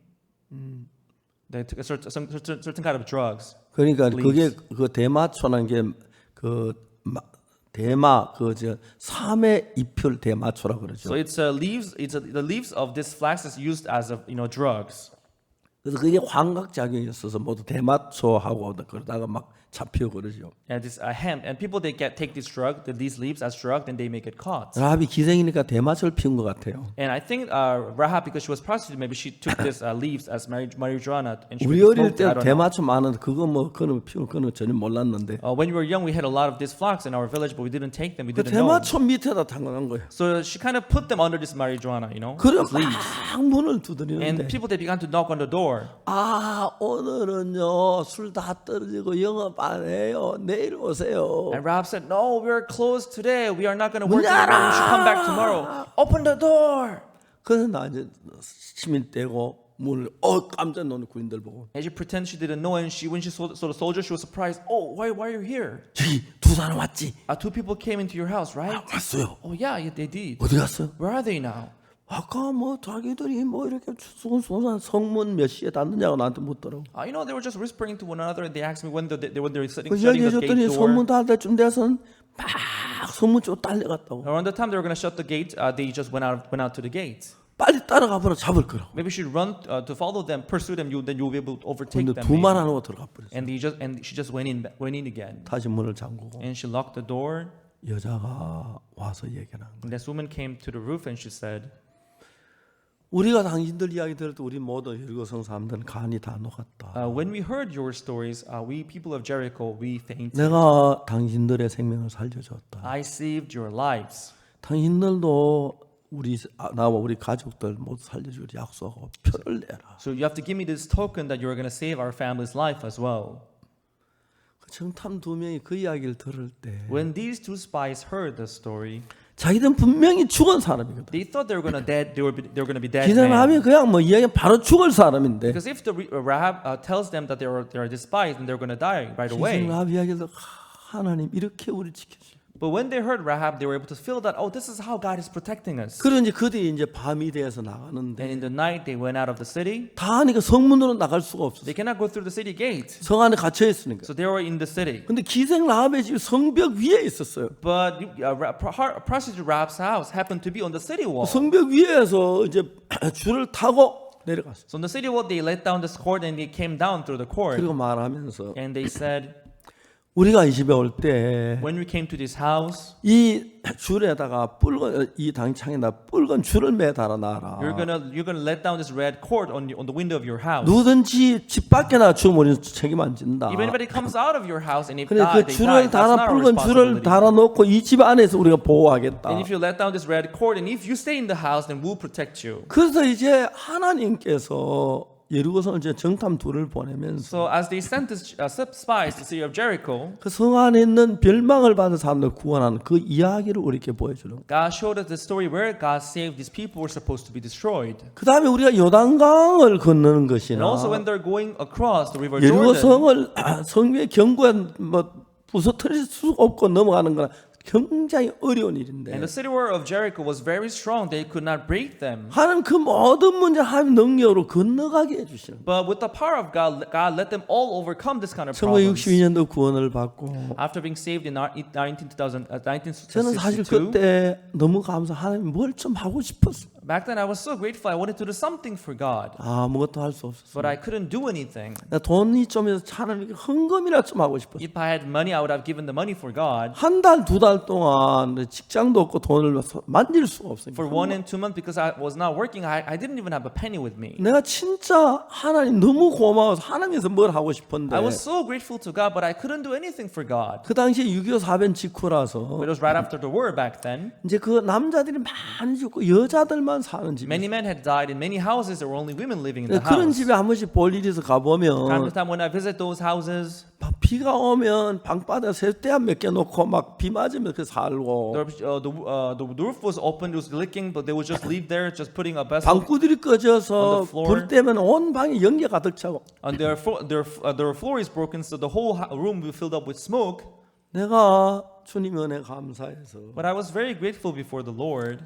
They took a certain kind of drugs. 그러니까 leaves. 그게 그 대마초라는 게그 대마 그저 삼의 잎을 대마초라 그러죠. So it's leaves. The leaves of this flax is used as drugs. 그래서 그게 환각 작용이 있어서 모두 대마초하고 그러다가 막 잡혀 그러죠. And this hemp, and people they take this drug, these leaves as drug, then they may get caught. 라합이 기생이니까 대마초를 피운 것 같아요. And I think Rahab, because she was prostitute, maybe she took this leaves as marijuana, and she 우리 어릴 smoked it. 때 I don't know. 대마초 많은데 그거 뭐 그는 피운 그는 전혀 몰랐는데 When we were young, we had a lot of these flax in our village, but we didn't take them. We 그 didn't know. 대마초 밑에다 담가놓은 거예요. So she kind of put them under this marijuana, 그래 these leaves. 막 문을 And 두드리는데 people they began to knock on the door. 오늘은요 술 다 떨어지고 영업 안 해요. 내일 오세요. And Rahab said, "No, we are closed today. We are not going to 문 work anymore. You should come back 열어! tomorrow. Open the door." 그래서 나 이제 시민 떼고 문을 깜짝 놀란 군인들 보고 And she pretended she didn't know, and when she saw the soldier, she was surprised. Oh, why are you here? 저기 두 사람 왔지? Two people came into your house, right? 왔어요. Oh yeah, they did. 어디 갔어? Where are they now? 아까 뭐 자기들이 뭐 이렇게 소소한 성문 몇 시에 닫느냐고 나한테 묻더라고. You know, they were just whispering to one another, and they asked me when they're sitting 그 shutting the 이야기해줬더니 gate door. 성문 닫을 때쯤 돼서는 막 성문 쪽 달려갔다고. Around the time they were going to shut the gate, they just went out to the gate. 빨리 따라가 보라 잡을 거라고. Maybe you should run to follow them, pursue them. Then you'll be able to overtake 근데 them. 두말 maybe. 안 하고 들어가 버렸어. And she just went in again, 다시 문을 잠그고 and she locked the door. 여자가 와서 얘기를 한 거야. And this woman came to the roof, and she said, 우리가 당신들 이야기 들을 때 우리 모두 여리고성 사람들은 간이 다 녹았다. when we heard your stories, we people of Jericho, we fainted. 내가 당신들의 생명을 살려줬다. I saved your lives. 당신들도 나와 우리 가족들 모두 살려줄 약속하고 표를 내라. So you have to give me this token that you're going to save our family's life as well. 그 정탐 두 명이 그 이야기를 들을 때 When these two spies heard the story, 자기들은 분명히 죽은 사람이거든. they thought they were going to be dead 기사람이 men. 그냥 뭐 이야기 바로 죽을 사람인데 Because if the Rahab tells them that they are despised, then they're going to die right away. 기사람 이야기를 하나님 이렇게 우리 지켜주셔. But when they heard Rahab, they were able to feel that, oh, this is how God is protecting us. 그런지 그들이 이제 밤이 돼서 And 나가는데 in the night, they went out of the city. 다 하니까 성문으로 나갈 수가 없었어. They cannot go through the city gate. 성 안에 갇혀 있으니까. So they were in the city. 근데 기생 라합의 집 성벽 위에 있었어요. But prostitute Rahab's house happened to be on the city wall. 성벽 위에서 이제 줄을 타고 내려갔어. So on the city wall, they let down this cord and they came down through the cord. 그리고 말하면서 And they said, 우리가 이 집에 올 때 when we came to this house, 이 줄에다가 붉은 이 당창에다 붉은 줄을 매달아 놔라. you're gonna let down this red cord on the window of your house. 누구든지 집 밖에 나주면 우리는 책임 안 진다. If anybody comes out of your house and if 그래 그 they die, 줄을 that's not 달아 our 붉은 줄을 responsibility. 달아놓고 이 집 안에서 우리가 보호하겠다. And if you let down this red cord and if you stay in the house, then we'll protect you. 그래서 이제 하나님께서 예루고성을 이제 정탐 둘을 보내면서 So as they sent this spies to the city of Jericho, 그 성 안에 있는 멸망을 받은 사람들 구원하는 그 이야기를 우리에게 보여주는 거예요. God showed us the story where God saved these people who were supposed to be destroyed. 그 다음에 우리가 요단강을 건너는 And 것이나 also when they're going across the river Jordan, 예루고성을 성의 경고에 뭐 부서뜨릴 수 없고 넘어가는 거나 굉장히 어려운 일인데 and the city wall of Jericho was very strong. They could not break them. 하나님 그 모든 문제 하나님 능력으로 건너가게 해주시는 거예요. But with the power of God, God let them all overcome this kind of problems. 1962년도 구원을 받고 After being saved in 저는 사실 1962, 그때 너무 감사 하나님 뭘 좀 하고 싶었어요. back then I was so grateful. I wanted to do something for God, 아무것도 할 수 없었어요. but I couldn't do anything. 나 돈이 좀 해서 하나님께 헌금이라 좀 하고 싶었어요. If I had money, I would have given the money for God. 한 달, 두 달 동안 직장도 없고 돈을 만질 수가 없어요. For 1 and 2 months, because I was not working, I didn't even have a penny with me. 내가 진짜 하나님 너무 고마워서 하나님께서 뭘 하고 싶은데 I was so grateful to God, but I couldn't do anything for God. 그 당시에 6.25 사변 직후라서 It was right after the war back then. 이제 그 남자들이 많이 죽고 여자들만 사는 집. Many men had died in many houses. There were only women living in the 그런 house. 집에 한 번씩 볼 일이 있어 Time to 가보면 time when I visit those houses, 막 비가 오면 방바닥에 쇠대한 몇 개 놓고 막 비 맞으면 그 살고 the roof was open, it was leaking, but they would just leave there, just putting a vessel. 방구들이 꺼져서 On the floor. 불 때면 온 방에 연기 가득 차고 And their floor is broken, so the whole room will be filled up with smoke. 내가 주님 은혜 감사해서 But I was very grateful before the Lord.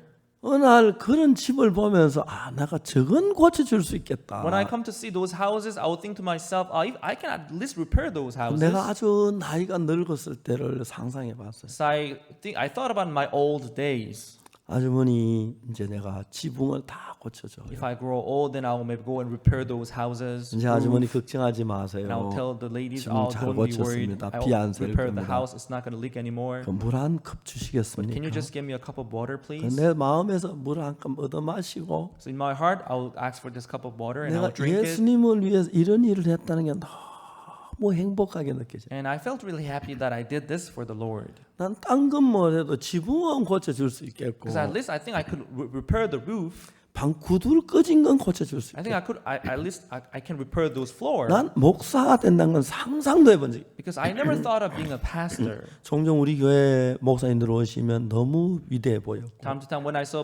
어느 날 그런 집을 보면서 아 내가 저건 고쳐줄 수 있겠다. When I come to see those houses, I would think to myself, I can at least repair those houses. 내가 아주 나이가 늙었을 때를 상상해 봤어요. So I thought about my old days. 아주머니 이제 내가 지붕을 다 고쳐줘. If I grow old, then I will maybe go and repair those houses. 이제 아주머니 걱정하지 마세요. And I'll tell the ladies, 지붕 oh, 잘 don't be worried. 고쳤습니다. I 비 안 will 셀 repair the 겁니다. house. It's not going to leak anymore. 물 한 컵 Can 주시겠습니까? you just give me a cup of water, please? 내 마음에서 물 한 컵 얻어 마시고 So in my heart, I'll ask for this cup of water and I'll 내가 drink it. 예수님을 위해서 이런 일을 했다는 게 너무 행복하게 느껴져. And I felt really happy that I did this for the Lord. 난 딴 건 뭐래도 지붕은 고쳐줄 수 있겠고 Because at least I think I could repair the roof. 방 구두를 꺼진 건 고쳐줄 수 I 있겠고 think I could. At least I can repair those floors. 난 목사가 된다는 건 상상도 해본 적이. Because I never thought of being a pastor. 종종 우리 교회 목사님들 오시면 너무 위대해 보였고 Time to time, when I saw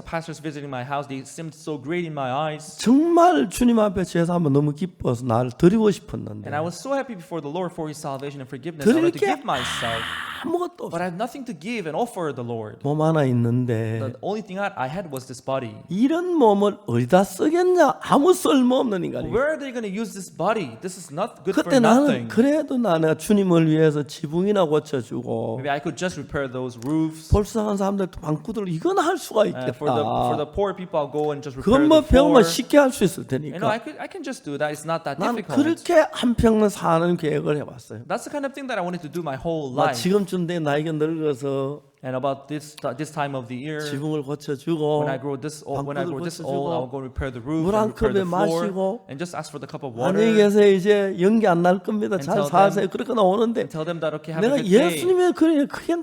pastors visiting my house, they seemed so great in my eyes. 정말 주님 앞에 제사하면 너무 기뻐서 나를 드리고 싶었는데 And I was so happy before the Lord for His salvation and forgiveness. I wanted to give myself. 아무것도 but 없어. I have nothing to give and offer the Lord. 몸 하나 있는데 The only thing I had was this body. 이런 몸을 어디다 쓰겠냐? 아무 쓸모없는 인간이. Where are they going to use this body? This is not good for 그때 나는 nothing. 그래도 나는 주님을 위해서 지붕이나 고쳐주고 Maybe I could just repair those roofs. 볼수당한 사람들 방구들 이건 할 수가 For the 있겠다. poor people, I'll go and just repair 그건 뭐 the floor. 병만 쉽게 할 수 있을 You know, 테니까. I can just do that. It's not that 난 difficult. 그렇게 한평생 사는 계획을 해봤어요. That's the kind of thing that I wanted to do my whole 나 life. 지금쯤 돼 나이가 늙어서 And about this time of the year, 지붕을 고쳐주고 when I grow this old, 방구들 I'll 고쳐주고 go repair the roof 물 한 and repair 컵에 the floor, 마시고 and just ask for the cup of 안녕히 water. 계세요. 이제 연기 안 날 겁니다. 잘 tell 사세요. 그렇게 나오는데 Tell them that okay, have a 내가 good day. 예수님의 그림에 그게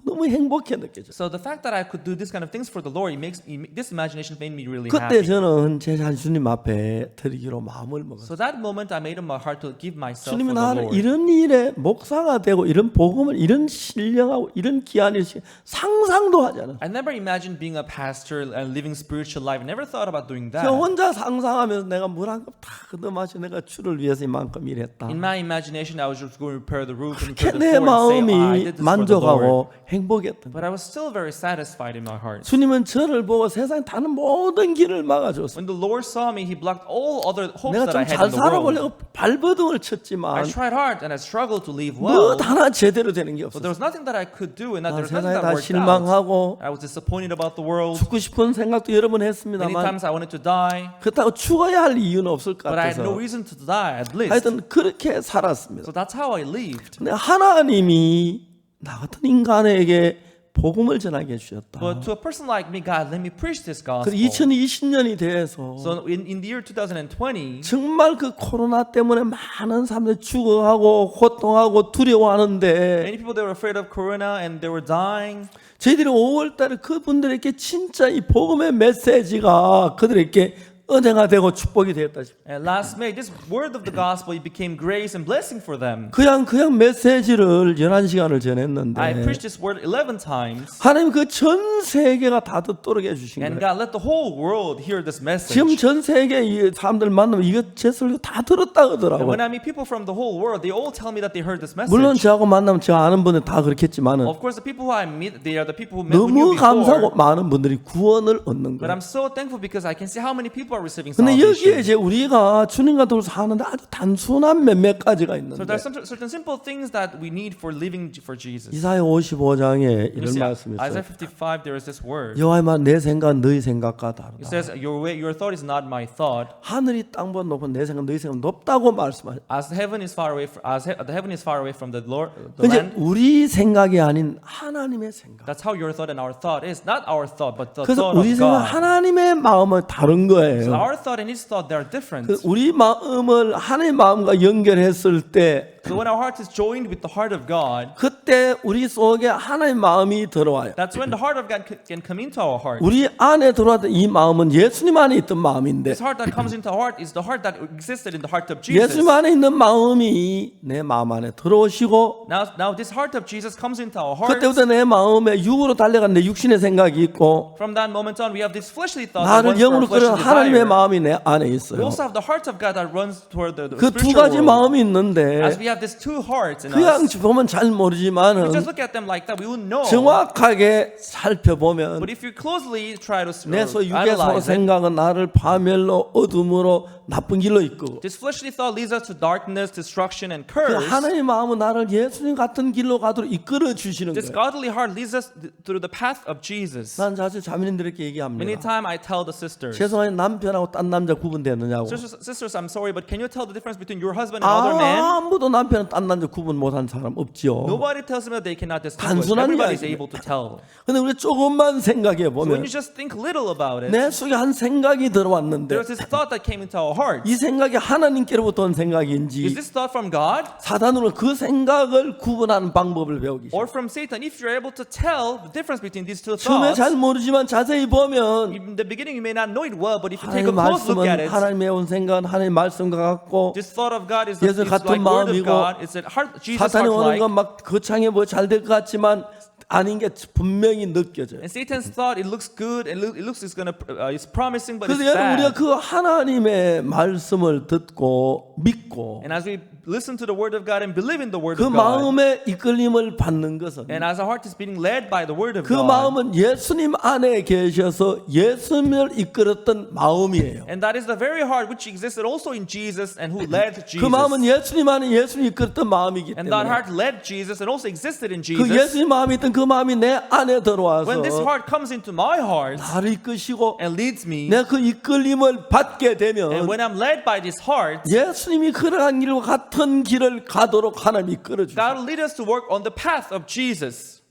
너무 행복해 느껴져. So the fact that I could do this kind of things for the Lord, this imagination made me really 그때 happy. 저는 제 주님 앞에 드리기로 마음을 먹었어요. So that moment, I made up my heart to give myself 주님이 for the 나를 Lord. 이런 일에 목사가 되고 이런 복음을 이런 신령하고 이런 귀한 일 상상도 하지 않아. I never imagined being a pastor and living spiritual life. I never thought about doing that. 저 혼자 상상하면서 내가 물 한 컵 다 걷어 마시 내가 주를 위해서 이만큼 일했다. In my imagination, I was just going to repair the roof and repair 그렇게 the 내 floor and say, I 마음이 did this for the Lord. 만족하고 행복했던 But I was still very satisfied in my heart. 주님은 저를 보고 세상에 다른 모든 길을 막아줬어요. When the Lord saw me, He blocked all other hopes 내가 that I 좀 had 잘 in the world. 살아보려고 발버둥을 I 쳤지만 tried hard and I struggled to live well. 뭐 하나 제대로 되는 게 But there 없었어요. was nothing that I could do, and that 난 there was nothing 세상에 that 다 worked out. 실망하고 I was disappointed about the world. 죽고 싶은 생각도 여러 번 Many 했습니다만 times I wanted to die, 그렇다고 죽어야 할 이유는 없을 것 but I had no 같아서 reason to die at least. 하여튼 그렇게 살았습니다. So that's how I lived. 근데 하나님이 나 같은 인간에게 복음을 전하게 해주셨다. But to a person like me, God, let me preach this 그래서 gospel. 2020년이 돼서 So in the year 2020, 정말 그 코로나 때문에 많은 사람들이 죽어가고 고통하고 두려워하는데 many people they were afraid of corona and they were dying. 저희들이 5월달에 그분들에게 진짜 이 복음의 메시지가 그들에게 은혜가 되고 축복이 되었다. And last May, this word of the gospel it became grace and blessing for them. 그냥 메시지를 11시간을 I 전했는데 preached this word 11 times, 하나님 그 전 세계가 다 듣도록 해주신 and 거예요. God let the whole world hear this message. 지금 전 세계 이 사람들 만나면 이거 제 설교 다 들었다 And 그러더라고요. when I meet people from the whole world, they all tell me that they heard this message. 물론 저하고 만나면 제가 아는 분들 다 그렇겠지만은 Of course, the people who I meet, they are the people who met with 너무 you 감사하고 before. 많은 분들이 구원을 얻는 But 거예요. I'm so thankful because I can see how many people are receiving 근데 여기에 salvation. 이제 우리가 주님과 더불어 사는데 아주 단순한 몇몇 가지가 So 있는데 there are some certain simple things that we need for living for Jesus. 이사야 55장에 You 이런 see, 말씀이 Isaiah 있어요. 55, there is this word. 여호와의 말 내 생각 너희 생각과 It 다르다. says, your thought is not my thought. 하늘이 땅보다 높은 내 생각 너희 생각 높다고 말씀하셔요. As the heaven is far away, the heaven is far away from the Lord, the 이제 land. 우리 생각이 아닌 하나님의 생각. That's how your thought and our thought is. Not our thought, but the 그래서 thought of 우리 생각 God. 하나님의 마음은 다른 So 거예요. our thought and His thought, they are different. 그 우리 마음을 하나님의 마음과 연결했을 때 So when our heart is joined with the heart of God, 그때 우리 속에 하나님의 마음이 들어와요. that's when the heart of God can come into our heart. 우리 안에 들어왔던 이 마음은 예수님 안에 있던 마음인데 This heart that comes into our heart is the heart that existed in the heart of Jesus. 예수님 안에 있는 마음이 내 마음 안에 들어오시고 Now this heart of Jesus comes into our heart. 그때부터 내 마음에 육으로 달려간 내 육신의 생각이 있고 From that moment on, we have this fleshly thought that 나를 runs to our 영으로 끌어는 fleshly 하나님의 desire. 마음이 내 안에 We 있어요. also have the heart of God that runs toward the 그 두 spiritual 가지 world. 마음이 있는데 As we have these two hearts in 그냥 us, 보면 잘 we 모르지만은 just look at them like that, we wouldn't know. 정확하게 살펴보면 But if you closely try to 내 소 육의 소 analyze it, 생각은 나를 파멸로 어둠으로 나쁜 길로 이끄고 this fleshly thought leads us to darkness, destruction, and 그 curse. 하나님의 마음은 나를 예수님 같은 길로 가도록 이끌어 주시는 This 거예요. godly heart leads us through the path of Jesus. 난 자주 자매님들에게 Many 얘기합니다. times I tell the sisters, 죄송해요 남편하고 딴 남자 구분되느냐고. sisters, I'm sorry, but can you tell the difference between your husband and other man? 아무도 남편은 딴 남자 구분 못한 사람 없지요. Nobody tells me that they cannot distinguish. 단순한 Everybody is 이야기입니다. able to tell. 근데 우리 조금만 생각해 So when 보면 you just think little about it, 내 속에 한 생각이 들어왔는데 there's this thought that came into our heart. 이 생각이 하나님께로부터 온 Is 생각인지 this thought from God 사단으로 그 생각을 구분하는 방법을 배우기 시작. or from Satan? If you're able to tell the difference between these two 처음에 thoughts, 잘 모르지만 자세히 보면 in the beginning you may not know it well, but if you take a 하나님 close look at 말씀은 it, 하나님의 온 생각은 하나님 말씀과 같고 this thought of God is 예수 it's 같은 like word of 마음이고 God. It's a heart, Jesus 사탄이 heart 오는 like. 건 막 거창해 보여 잘 될 것 같지만 아닌 게 분명히 느껴져요. And Satan's thought it looks good and it looks it's promising, but it's 그래서 여러분 우리가 bad. 그 하나님의 말씀을 듣고 믿고 And as we listen to the word of God and believe in the word 그 of God, 마음의 이끌림을 받는 것은 and as our heart is being led by the word of 그 God, 마음은 예수님 안에 계셔서 예수님을 이끌었던 마음이에요. and that is the very heart which existed also in Jesus and who led 그 Jesus. 마음은 예수님 안에 예수님을 이끌었던 마음이기 And that 때문에 heart led Jesus and also existed in 그 Jesus. 예수님 마음이 있던 그 마음이 내 안에 들어와서 When this heart comes into my heart 나를 이끄시고 and leads me, 내가 그 이끌림을 받게 and 되면 when I'm led by this heart, 예수님이 걸어간 길과 같은 길을 가도록 하나님이 이끌어주셔. God will lead us to work on the path of Jesus.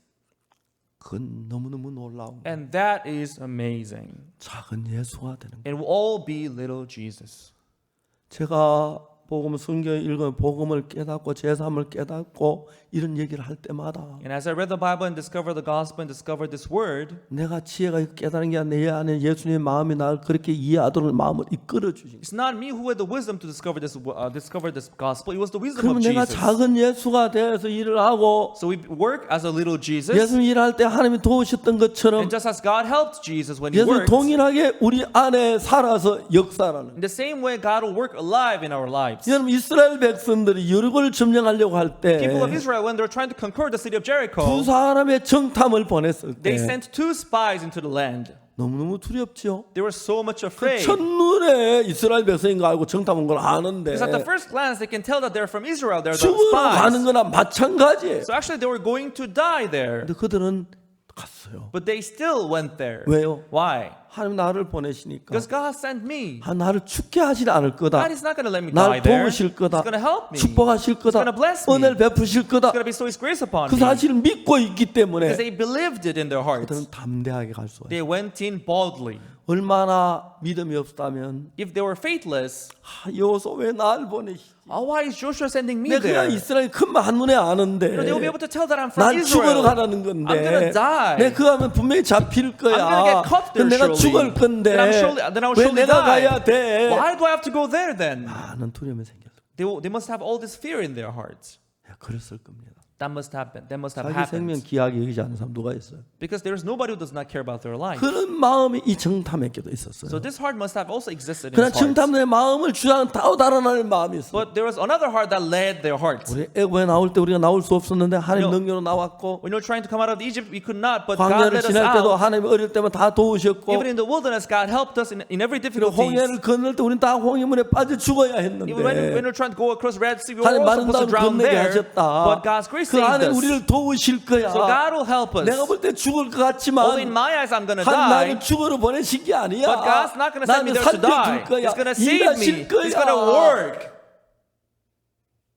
그건 너무너무 놀라운 거예요. And that is amazing. 작은 예수가 되는 거예요. It will all be little Jesus. 제가 복음 성경 읽으면 복음을 깨닫고 제3을 깨닫고 이런 얘기를 할 때마다 And as I read the Bible and discovered the gospel and discovered this word, 내가 지혜가 깨달은 게 아니라 내 안에 예수님의 마음이 나를 그렇게 이해하도록 마음을 이끌어 주신 거예요. it's not me who had the wisdom to discover this gospel. It was the wisdom 그러면 of 내가 Jesus. 작은 예수가 되어서 일을 하고 So we work as a little Jesus. 예수님 일할 때 하나님이 도우셨던 것처럼 And just as God helped Jesus when he 예수님 worked, 동일하게 우리 안에 살아서 역사라는 in the same way God will work alive in our lives. 여러분 이스라엘 백성들이 여리고를 점령하려고 할 때 People of Israel, when they were trying to conquer the city of Jericho, 두 사람의 정탐을 보냈을 they 때 sent 2 spies into the land. 너무너무 두렵죠. They were so much 그 afraid. 첫눈에 이스라엘 백성인 거 알고 정탐 온 걸 아는데 Because at the first glance, they can tell that they're from Israel. They're the 죽으러 가는 spies. 거나 마찬가지예요. So actually, they were going to die there. 근데 그들은 갔어요. But they still went there. 왜요? Why? 하나님 나를 보내시니까 Because God sent me. 나를 죽게 하지 않을 거다. God is not going to let me 나를 die there. 도우실 거다. He's going to help me. 축복하실 거다. He's gonna bless me. 은혜를 베푸실 거다. He's going to bestow His grace upon 그 me. 사실을 믿고 있기 때문에 Because they believed it in their hearts. 그들은 담대하게 갈 수가 있어요. They went in boldly. 얼마나 믿음이 없다면 If they were faithless, 여호수아 왜 나를 보내시지? why is Joshua sending me 내가 there? 그냥 이스라엘 큰말 한눈에 아는데 They will be able to tell that I'm from 난 죽으러 Israel. 가라는 건데 I'm gonna die. 내가 그거 하면 분명히 잡힐 거야. I'm gonna get caught there 내가 surely. 죽을 건데 Then I will 왜 surely 내가 die. 가야 돼? Why do I have to go there then? 많은 두려움이 생겼어. They must have all this fear in their hearts. 그랬을 겁니다. That must happen. That must have 자기 생명 happened. 귀하게 여기지 않는 사람 누가 있어요? Because there is nobody who does not care about their life. 그런 마음이 이 정탐에게도 있었어요. So this heart must have also existed in 그러나 his heart. 정탐의 마음을 주장한 달아나는 마음이 있어요. But there was another heart that led their heart. 우리 애고에 나올 때 우리가 나올 수 없었는데 하나님 No. 능력으로 나왔고 When we were trying to come out of Egypt, we could not, but God 광야를 led us 지날 때도 out. 하나님 어릴 때면 다 도우셨고 Even in the wilderness, God helped us in every 그리고 difficulty. 홍해를 건널 때 우리는 다 홍해물에 빠져 죽어야 했는데 Even when we were trying to go across Red Sea, we were 하나님 also 마른 supposed to 다음 drown 건너게 there. 하셨다. But God's grace 그 saved 안에 us. 우리를 도우실 거야. So God will help us. 내가 볼 때 죽을 것 Although in 같지만 my eyes I'm gonna 하나님 die, 나를 죽으러 보내신 게 아니야. but God's not gonna send me 나는 there to die. 살려줄 거야. He's gonna save me. 일하실 거야. He's gonna work.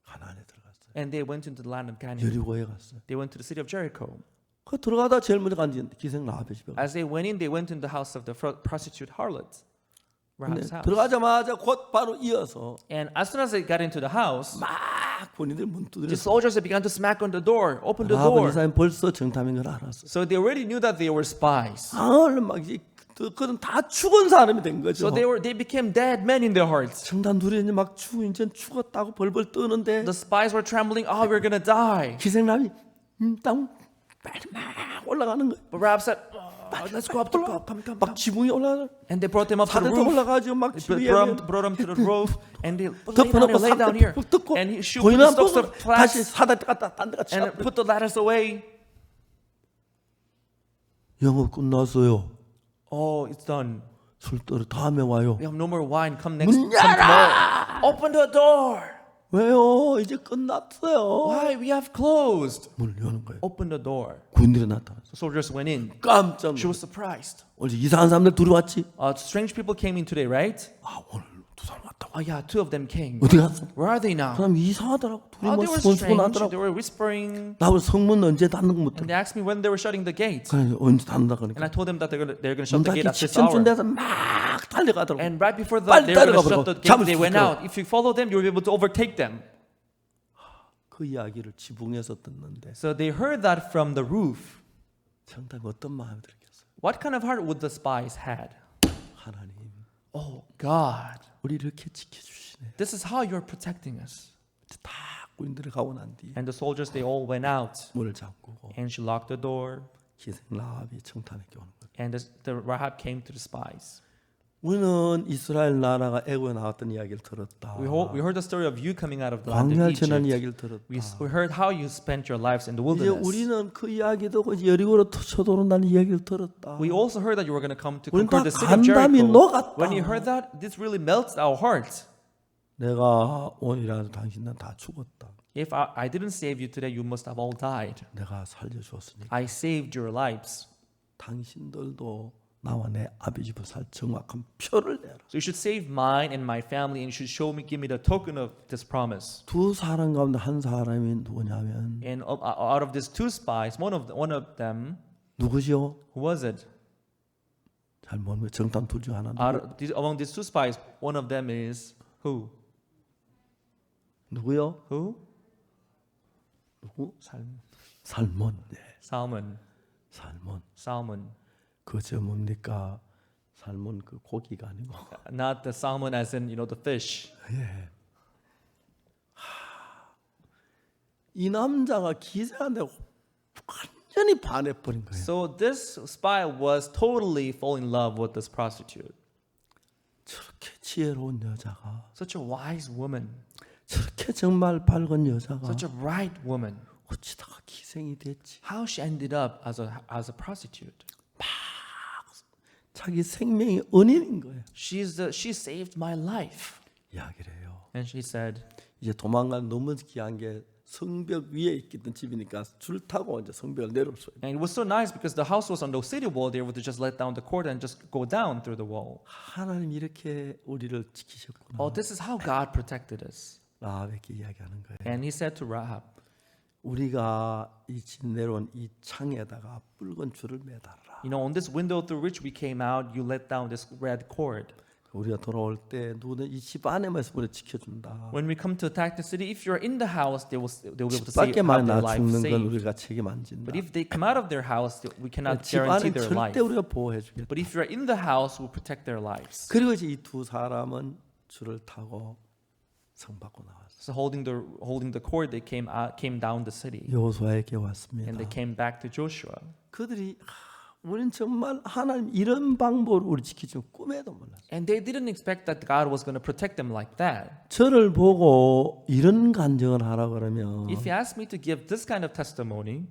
가나안에 들어갔어요. And they went into the land of Canaan. 여리고에 갔어요. They went to the city of Jericho. 그 들어가다 제일 먼저 간 기생 라합의 집에 갔어요. As they went in the house of the prostitute harlot. Rahab's house. 들어가자마자 곧 바로 이어서 And as soon as they got into the house, 막 본인들 문 the 두드렸어요. soldiers began to smack on the door, open the 라합은 이 door. 사람이 벌써 정탐인 걸 알았어요. So they already knew that they were spies. 얼른 막 이제 그는 다 죽은 사람이 된 거죠. So they became dead men in their hearts. 청단 둘이 이제 막 이제 죽었다고 벌벌 떠는데 The spies were trembling. Oh, we're gonna die. 기생남이 땅 빨리 막 올라가는 거예요. But Rahab said, let's go up to the top. 막 지붕에 올라가. And they brought him up to the 사대도 roof. 올라가죠. 막 They 지붕에 brought him to the roof. And they 덮어놓고 lay down here. 사대 뜯고 And he shook 보이는 the 안 stalks 보고 of 다시 flax 사대 갔다 딴 데 같이 and put the ladders away. 영업 끝났어요. Oh, it's done. 술 떨어 다음에 와요. We have no more wine. Come 문 tomorrow. Open the door. 왜요? 이제 끝났어요. Why? We have closed. 문을 여는 거예요. Open the door. 군인들이 나타났어. The soldiers went in. 깜짝 She 놀랐어. was surprised. 어제 이상한 사람들 들어왔지? Strange people came in today, right? 아 오늘 두 사람 왔다고. Oh yeah, 2 of them came. 어디 갔어? Where are they now? 그 사람 이상하더라고. 둘이 Oh, 뭐 they were 수근수근 strange. They 하더라고. were whispering. 나 성문 언제 닫는 거 못 들어. And they asked me when they were shutting the gate. 그래 언제 닫는다 And 그러니까. I told them that they're gonna shut 문 the 닫기 gate at this 직전쯤 hour. 돼서 막 달려가더라고. And right before 빨리 they were gonna 따라가 shut 버리고 the 잡을 gate, they 수 went 있도록. out. If you follow them, you'll be able to overtake them. 그 이야기를 지붕에서 듣는데 So they heard that from the roof. 상당히 어떤 마음이 들겠어요? What kind of heart would the spies had? 하나님, Oh God, 우리 이렇게 지켜주시네. this is how you're protecting us. 다 군인들이 가고 난 뒤에 And the soldiers, they all went out. 문을 잠그고 And she locked the door. 기생 라합이 청탄에게 오는 거예요. And the Rahab came to the spies. 우리는 이스라엘 나라가 애고에 나왔던 이야기를 들었다. We heard the story of you coming out of the land of 광야를 지난 Egypt. 이야기를 들었다. We heard how you spent your lives in the 이제 wilderness. 우리는 그 이야기도 여리고로 쳐들어온다는 이야기를 들었다. We also heard that you were going to come to 우린 conquer 다 the city of 간담이 Jericho. 녹았다. When you heard that, this really melts our hearts. 내가 오늘이라도 당신은 다 죽었다. If I didn't save you today, you must have all died. 내가 살려주었으니까 I saved your lives. 당신들도 나와 내 아비 집을 살 정확한 표를 내라. So you should save mine and my family, and you should give me the token of this promise. 두 사람 가운데 한 사람이 누구냐면 And out of these two spies, one of them, 누구죠? who was it? 잘 모르면 정답 둘 중 하나. Among these two spies, one of them is who? 누구요? Who? 누구? Salmon. 살몬. 네. Salmon. 살몬. Salmon. 그저 뭡니까? 살몬 그 고기가 아니고. Not the salmon as in, the fish. 예. 이 남자가 기생한테 완전히 반해버린 거예요. So this spy was totally falling in love with this prostitute. 저렇게 지혜로운 여자가, Such a wise woman. 저렇게 정말 밝은 여자가 Such a bright woman. 어찌다가 기생이 됐지? How she ended up as a prostitute. 자기 생명의 은인인 거예요. She saved my life. 이야기를 해요. And she said, 이제 도망간 너무 귀한 게 성벽 위에 있던 집이니까 줄 타고 이제 성벽을 내려올 수 있어요. and it was so nice because the house was on the city wall. They were able to just let down the cord and just go down through the wall. 하나님 이렇게 우리를 지키셨구나. Oh, this is how God protected us. 라합에게 이야기하는 거예요. And he said to Rahab, 우리가 이 집 내려온 이 창에다가 붉은 줄을 매달라. on this window through which we came out, you let down this red cord. 우리가 돌아올 때 누구든 이 집 안에만 있어 우리 지켜준다. When we come to attack the city, if you're in the house, they will be able to 집 save, 밖에만 have 나 their life 죽는 건 saved. 우리가 책임 안 진다. But if they come out of their house, we cannot 집 guarantee 안에 their life. 절대 우리가 보호해 주겠다. But if you're in the house, we'll protect their lives. 그리고 이제 이 두 사람은 줄을 타고 성 밖으로 나왔어. So holding the cord, they came down the city, 여호수아에게 and 왔습니다. they came back to Joshua. 그들이 우리는 정말 하나님 이런 방법으로 우리 지키지 꿈에도 몰랐어. And they didn't expect that God was going to protect them like that. 저를 보고 이런 간증을 하라 그러면 If you ask me to give this kind of testimony,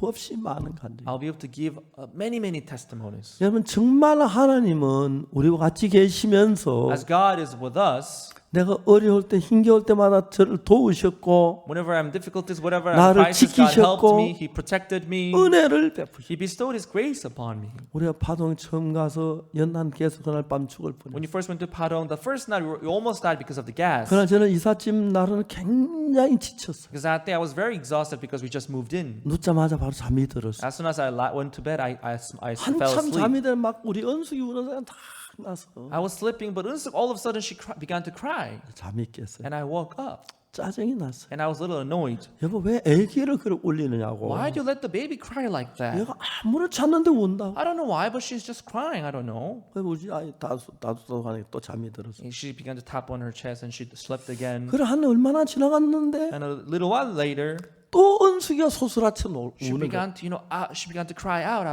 수없이 많은 간증. I'll be able to give many testimonies. 여러분 정말 하나님은 우리와 같이 계시면서 As God is with us, 내가 어려울 때 힘겨울 때마다 저를 도우셨고 whenever I'm difficulties, whatever I'm 나를 crisis, God helped 지키셨고 me. He protected me. 은혜를 베푸셨어요. He bestowed His grace upon me. 우리가 파동 처음 가서 연탄께서 그날 밤 죽을 뻔했어요. When you first went to Padong, the first night you almost died because of the gas. 그러나 저는 이삿짐 날은 굉장히 지쳤어요. Because that day I was very exhausted because we just moved in. 눕자마자 바로 잠이 들었어요. As soon as I went to bed, I fell 한참 asleep. 잠이 들면 막 우리 은숙이 우는 사람 다 나서 I was sleeping, but all of a sudden she began to cry, 잠이 깼어요. and I woke up, 짜증이 났어요. and I was a little annoyed. 여보 왜 애기를 그렇게 울리느냐고. Why do you let the baby cry like that? 얘가 아무렇지 않는데 운다고. I don't know why, but she's just crying. I don't know. 그래서 우리 아이 다투다투 하니까 또 잠이 들었어. And she began to tap on her chest, and she slept again. 그래 한 얼마나 지나갔는데 And a little while later, 또 은숙이가 소스라쳐 she 우는 거야. began to, she began to cry out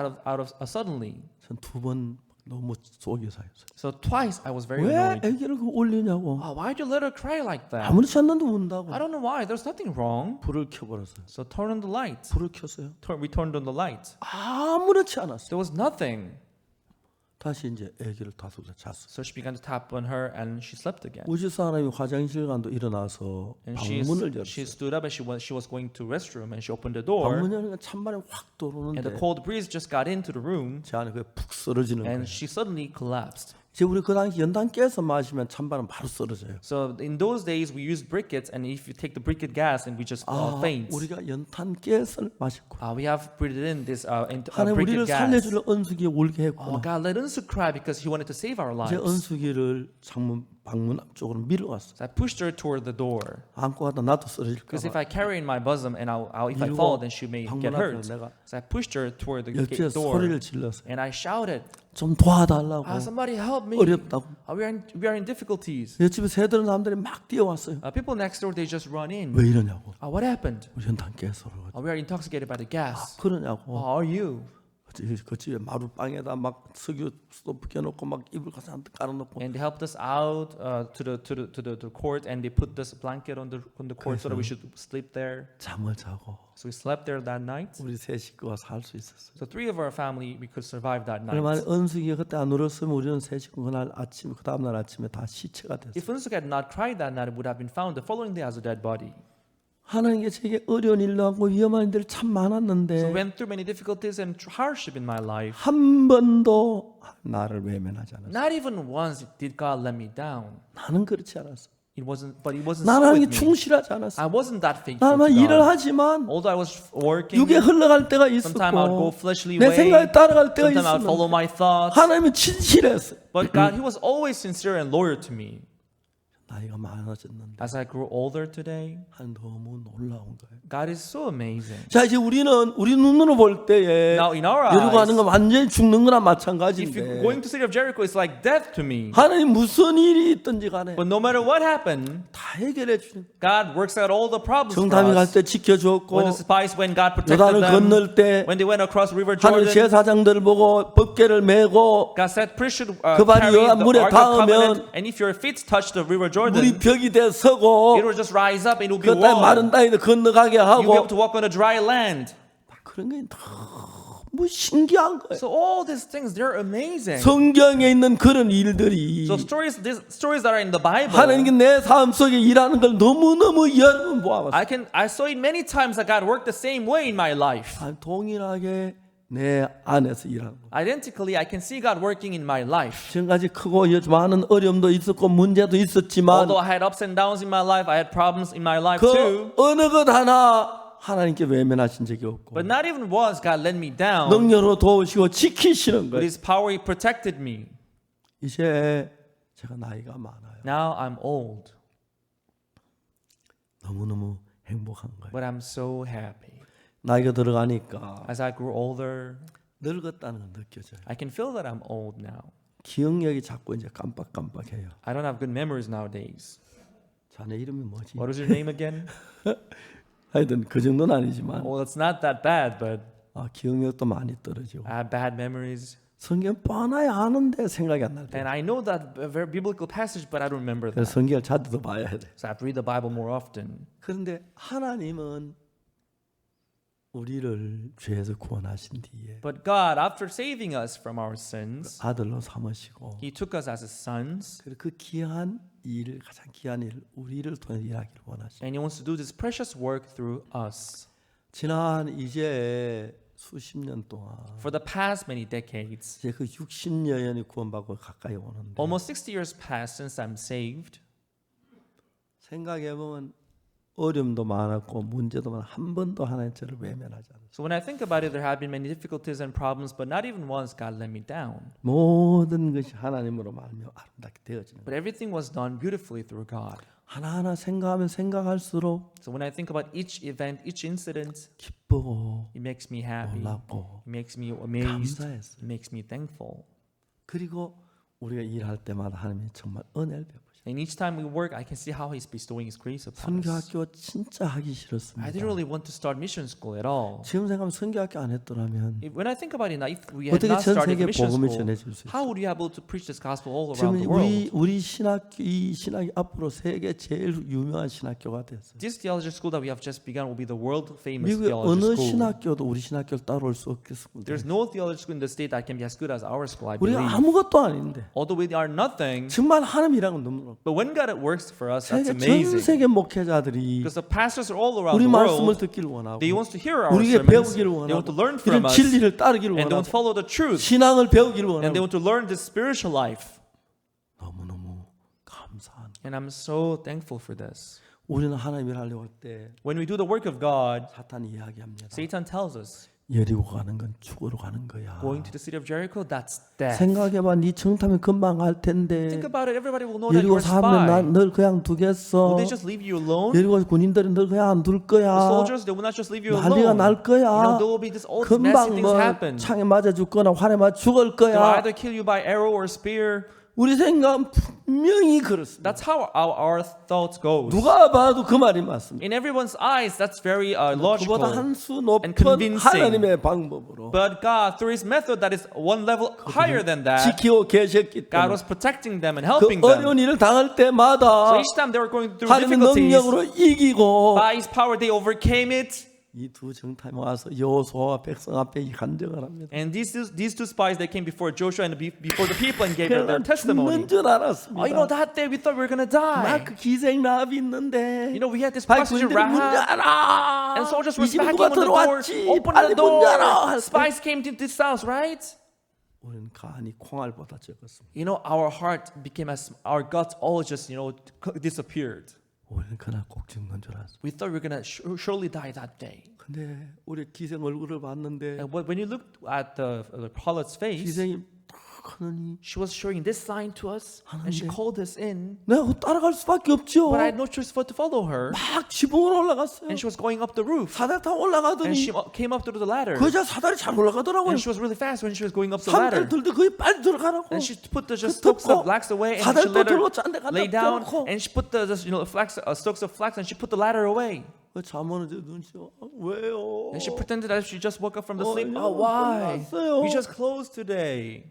suddenly. 전 두 번 너무 속이 상했어요. So twice I was very 왜 annoyed. 애기를 그 울리냐고. Why do you let her cry like that? 아무렇지 않는데 운다고. I don't know why. There's nothing wrong. 불을 켜버렸어요. So turn on the light. 불을 켰어요. We turned on the light. 아무렇지 않았어요. There was nothing. 다시 이제 애기를 다투서 잤어. So she began to tap on her, and she slept again. 우리 사람이 화장실 간도 일어나서 And 방문을 she 열었어요. stood up, and she was going to restroom, and she opened the door, 방문 열니까 찬바람이 확 and the 들어오는데 cold breeze just got into the room, 제 안에 그게 푹 쓰러지는 거예요. and she suddenly collapsed. 이제 우리 그 당시 연탄 깨서 마시면 찬바람 바로 쓰러져요. So in those days, we used briquettes, and if you take the briquette gas, and we just faint. 우리가 연탄 깨를 마셨고 We have breathed in this 하나님 우리를 briquette gas. 살려주려 은숙이 울게 Oh, 했구나. God, let Unsu cry because He wanted to save our 이제 lives. 은숙이를 방문 앞쪽으로 밀어왔어. So I pushed her toward the door. 안고 가다 나도 쓰러질까 Because if 봐. I carry in my bosom, and if I 밀고 fall, then she may 방문 get 앞에서 hurt. 내가 So I pushed her toward the 옆에 gate door, 소리를 질렀어. and I shouted, 좀 도와달라고 Somebody help me. 어렵다고. We are in difficulties. 내 집에 새들은 사람들이 막 뛰어왔어요. People next door, they just run in. 왜 이러냐고. What happened? 우리 현탄 깨서로. We are intoxicated by the gas. 그러냐고. How are you? 그 집에 마룻방에다 막 석유 스토브 켜놓고 막 이불 가서 한테 깔아놓고. And they helped us out to the court, and they put this blanket on the court so that we should sleep there. 잠을 자고 So we slept there that night. 우리 세 식구가 살 수 있었어요. So 3 of our family, we could survive that night. 그러면 은숙이가 그때 안 울었으면 우리는 세 식구 그날 아침 그 다음 날 아침에 다 시체가 됐어요. If Unsuke had not cried that night, it would have been found the following day as a dead body. 하나님께 제게 어려운 일도 하고 위험한 일들이 참 So I 많았는데 went through many difficulties and hardship in my life. 한 번도 나를 외면하지 않았어요. Not even once did God let me down. 나는 그렇지 않았어. It wasn't so 나는 하나님께 with me. 충실하지 않았어. I wasn't that faithful 나만 to 일을 God. 하지만 Although I was working, 육에 흘러갈 때가 sometimes I would go 있었고 fleshly 내 way. 생각에 따라갈 때가 Sometimes I would follow 있었는데 my thoughts. 하나님은 진실했어요. But God, He was always sincere and loyal to me. 나이가 많아졌는데 As I grew older today, 너무 놀라운 거예요. God is so amazing. 자 이제 우리 눈으로 볼 때에 Now in our 여리고 가는 건 eyes, 완전히 죽는 거나 if you're 마찬가지인데 going to city of Jericho, it's like death to me. 하나님 무슨 일이 있든지 간에 But no matter what happened, 다 해결해 주는 거예요. God works out all the problems for 정탐이 갈 us. 때 지켜주었고 When the spies, when God protected 요단을 them, 건널 때 when they went across River 하늘 Jordan, 제사장들을 보고 법궤를 메고 God said, "Priest should 그 발이 carry the 물에 Ark of 닿으면 Covenant, and if your feet touch the River Jordan, 물이 벽이 돼 it 서고 will just rise up and it will be 그 땅에 wall. 마른 땅에 건너가게 You'll be 하고 able to walk on a dry land." 그런 게 너무 신기한 거예요. So all these things, they're amazing. 성경에 있는 그런 일들이 So these stories that are in the Bible, 하나님께 내 삶 속에 일하는 걸 너무너무 여러 번 보아봤어요. I saw it many times that God worked the same way in my life. 동일하게 내 안에서 일하는 거. Identically, I can see God working in my life. 지금까지 크고 많은 어려움도 있었고 문제도 있었지만 Although I had ups and downs in my life, I had problems in my life 그 too. 어느 것 하나 하나님께 외면하신 적이 없고 But not even once God let me down. 능력으로 도우시고 지키시는 With 거예요. His power, He protected me. 이제 제가 나이가 많아요. Now I'm old, 너무너무 행복한 거예요. but I'm so happy. 나이가 들어가니까 As I grew older, 늙었다는 걸 느껴져요. I can feel that I'm old now. 기억력이 자꾸 이제 깜빡깜빡해요. I don't have good memories nowadays. 자네 이름이 뭐지? What was your name again? 하여튼 그 정도는 아니지만 Well, it's not that bad, but 기억력도 많이 떨어지고 I have bad memories. 성경 뻔하게 아는데 생각이 안 날 때. And I know that a very biblical passage, but I don't remember 그래서 that. 성경을 자주 더 봐야 돼. So I have to read the Bible more often. 그런데 하나님은 우리를 죄에서 구원하신 뒤에 But God, after saving us from our sins, 아들로 삼으시고 He took us as His sons, 그리고 그 귀한 일, 가장 귀한 일 우리를 통해 일하기를 원하시고 and He wants to do this precious work through us. 지난 이제 수십 년 동안 For the past many decades, 이제 그 60년이 구원받고 가까이 오는데 almost 60 years passed since I'm saved. 생각해 보면 어려움도 많았고 문제도 많아 한 번도 하나님 저를 외면하지 않았어요. So when I think about it, there have been many difficulties and problems, but not even once God let me down. 모든 것이 하나님으로 말며 아름답게 되어지는 거예요. But everything was done beautifully through God. 하나하나 생각하면 생각할수록 So when I think about each event, each incident, 기쁘고 it makes me happy. 놀랍고 It makes me amazed. 감사했어요. It makes me thankful. 그리고 우리가 일할 때마다 하나님이 정말 은혜를 베푸시고 And each time we work, I can see how He's bestowing His grace upon us. 선교학교 진짜 하기 I 싫었습니다. didn't really want to start mission school at all. 지금 생각하면 선교학교 안 했더라면 When I think about it now, if we had 어떻게 not 전 started 세계 mission 복음을 school, 전해줄 수 있어요? how would we be able to preach this gospel all 지금 around the world? 우리 신학교 이 신학이 앞으로 세계 제일 유명한 신학교가 됐어요. This theology school that we have just begun will be the world famous 미국의 theology 어느 school. 신학교도 우리 신학교를 따라올 수 없겠습니다. There's no theology school in the state that can be as good as our school, I 우리가 believe. 아무것도 아닌데 Although we are nothing, 정말 하나님이라는 건 너무 but when God works for us, that's 세계 전 amazing. 세계 목회자들이 Because the pastors are all around 우리 the 말씀을 world. 듣기를 원하고 They want to hear our 우리에게 sermons. 배우기를 They want to 원하고 learn 이런 from us. 진리를 따르기를 And they want 원하고 to follow the truth. 신앙을 배우기를 And they 원하고 want to learn this spiritual life. 너무너무 감사한 And I'm so thankful for this. 우리는 하나님을 하려고 할 때 When we do the work of God, 사탄이 이야기합니다. Satan tells us, 여리고 가는 건 죽으러 가는 거야. Going to the city of Jericho, that's death. 생각해봐, 네 정탐이 금방 갈 Think 텐데 about it. Everybody will know that 여리고 you're a 사면 spy. 널 그냥 두겠어. Will they just leave you alone? 여리고 군인들은 널 그냥 안 둘 The 거야. soldiers, they will not just leave you 난리가 alone. 날 거야. There will be this all messy 금방 things 뭐 happen. 창에 맞아 죽거나 활에 맞아 죽을 They will 거야. either kill you by arrow or spear. 우리 생각은 분명히 그렇습니다. That's how our thoughts goes. 누가 봐도 그 말이 맞습니다. In everyone's eyes, that's very logical. 그보다 한 수 and 높은 convincing. 하나님의 방법으로 But God, through His method that is one level higher than that, 지키고 계셨기 God 때문에 was protecting them and 그 helping them. 어려운 일을 당할 So 때마다 each time they were going through 하나님의 difficulties, 능력으로 이기고 by His power they overcame it. 이 두 정탐이 와서 여호수아와 백성 앞에 간증을 합니다. And these two spies, they came before Joshua and before the people and gave their 그러나 testimony. 죽는 줄 Oh, 알았습니다. you know, that day we thought we were gonna die. 그 기생 라합이 있는데 You know, we had this 빨리 prostitute 군대를 문 Rahab, 열어. and soldiers were 이 집에 smacking 누가 on the door, 들어왔지? open 빨리 the 문 열어. door. 할 때 Spies came to this house, right? 우리는 간이 콩알보다 적었습니다. You know, our heart became as our guts all just disappeared. 우리는 그날 꼭 죽는 줄 알았습니다. We thought we were gonna surely die that day. 근데 우리 기생 얼굴을 봤는데 And when you looked at the harlot's face, 기생이 딱 하더니 she was showing this sign to us, and she 하는데 called us in. 내가 따라갈 수밖에 없죠. But I had no choice but to follow her. 막 지붕으로 올라갔어요. And she was going up the roof, 사다리 타고 and 올라가더니 she came up through the ladder. 그 여자 사다리 잘 올라가더라고요. And she was really fast when she was going up the ladder. 산들 들도 거의 빨리 들어가라고. And she put the 그 stalks 덮고 of flax away, and 사다리 she 또 let her 들고 짠데 lay 갖다 down, 떼놓고 and she put the stalks of flax, and she put the ladder away. 그 잠오는 저 눈치 왜요? And she pretended that she just woke up from the sleep. 야, Oh, why? 끝났어요. We just closed today.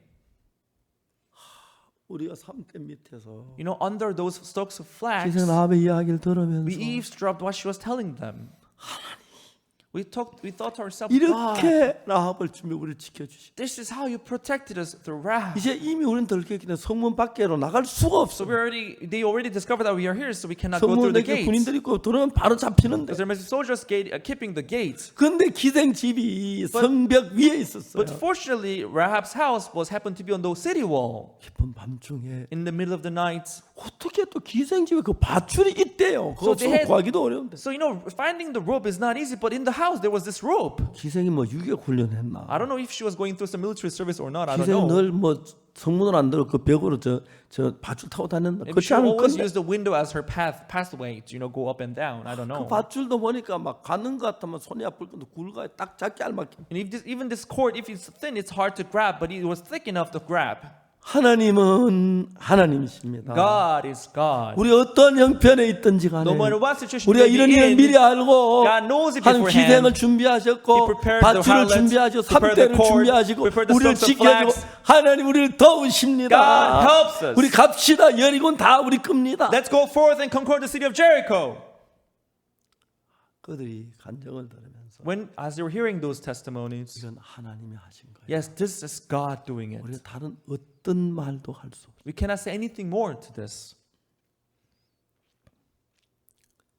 우리가 삼대 밑에서 You know, under those stalks of flax, 기생 라합의 이야기를 we 들으면서 eavesdropped what she was telling them. We thought to ourselves, God, 이렇게 라합을 주며 우리를 지켜주시. this is how you protected us through Rahab. 이제 이미 우리는 들켰기 때문에 성문 밖으로 나갈 수가 없어. So they already discovered that we are here, so we cannot go through the 성문에 gates. 군인들이 있고 들어오면 바로 잡히는데. Because there must be soldiers keeping the gates. 근데 기생 집이 성벽 위에 있었어요. But fortunately, Rahab's house happened to be on the city wall. 깊은 밤중에 In the middle of the night. 어떻게 또 기생 집에 그 밧줄이 있대요. 그거 So they had- 구하기도 어려운데. So finding the rope is not easy, but in the house there was this rope. 기생이 뭐 유격 훈련했나? I don't know if she was going through some military service or not. I don't 기생이 know. 늘뭐 성문을 안 들어 그 벽으로 저 밧줄 타고 다녔나? Maybe 그렇지 she 않을 always 건데. used the window as her pathway to go up and down. I don't 그 know. 밧줄도 보니까 막 가는 것 같으면 손이 아플 건데 굴가 딱 잡기 알맞게. And even this cord, if it's thin, it's hard to grab, but it was thick enough to grab. 하나님은 하나님이십니다. God is God. 우리 어떤 형편에 있든지 간에 No matter what situation 우리가 you may 이런 be 일을 in, 미리 알고 God knows it 하나님 beforehand. 기생을 준비하셨고 He prepared the 밧줄을 harlots, 준비하시고 prepared the 삼대를 cord, 준비하시고 prepared the 우리를 stalks of 지켜주고 flax. 하나님 우리를 도우십니다. God helps us. 우리 갑시다. 여리고는 다 우리 겁니다. Let's go forth and conquer the city of Jericho. 그들이 간증을 들으면서 As they were hearing those testimonies, 이건 하나님이 하신 거예요. yes, this is God doing it. 우리가 다른 어떤 말도 할 수 없어요. We cannot say anything more to this.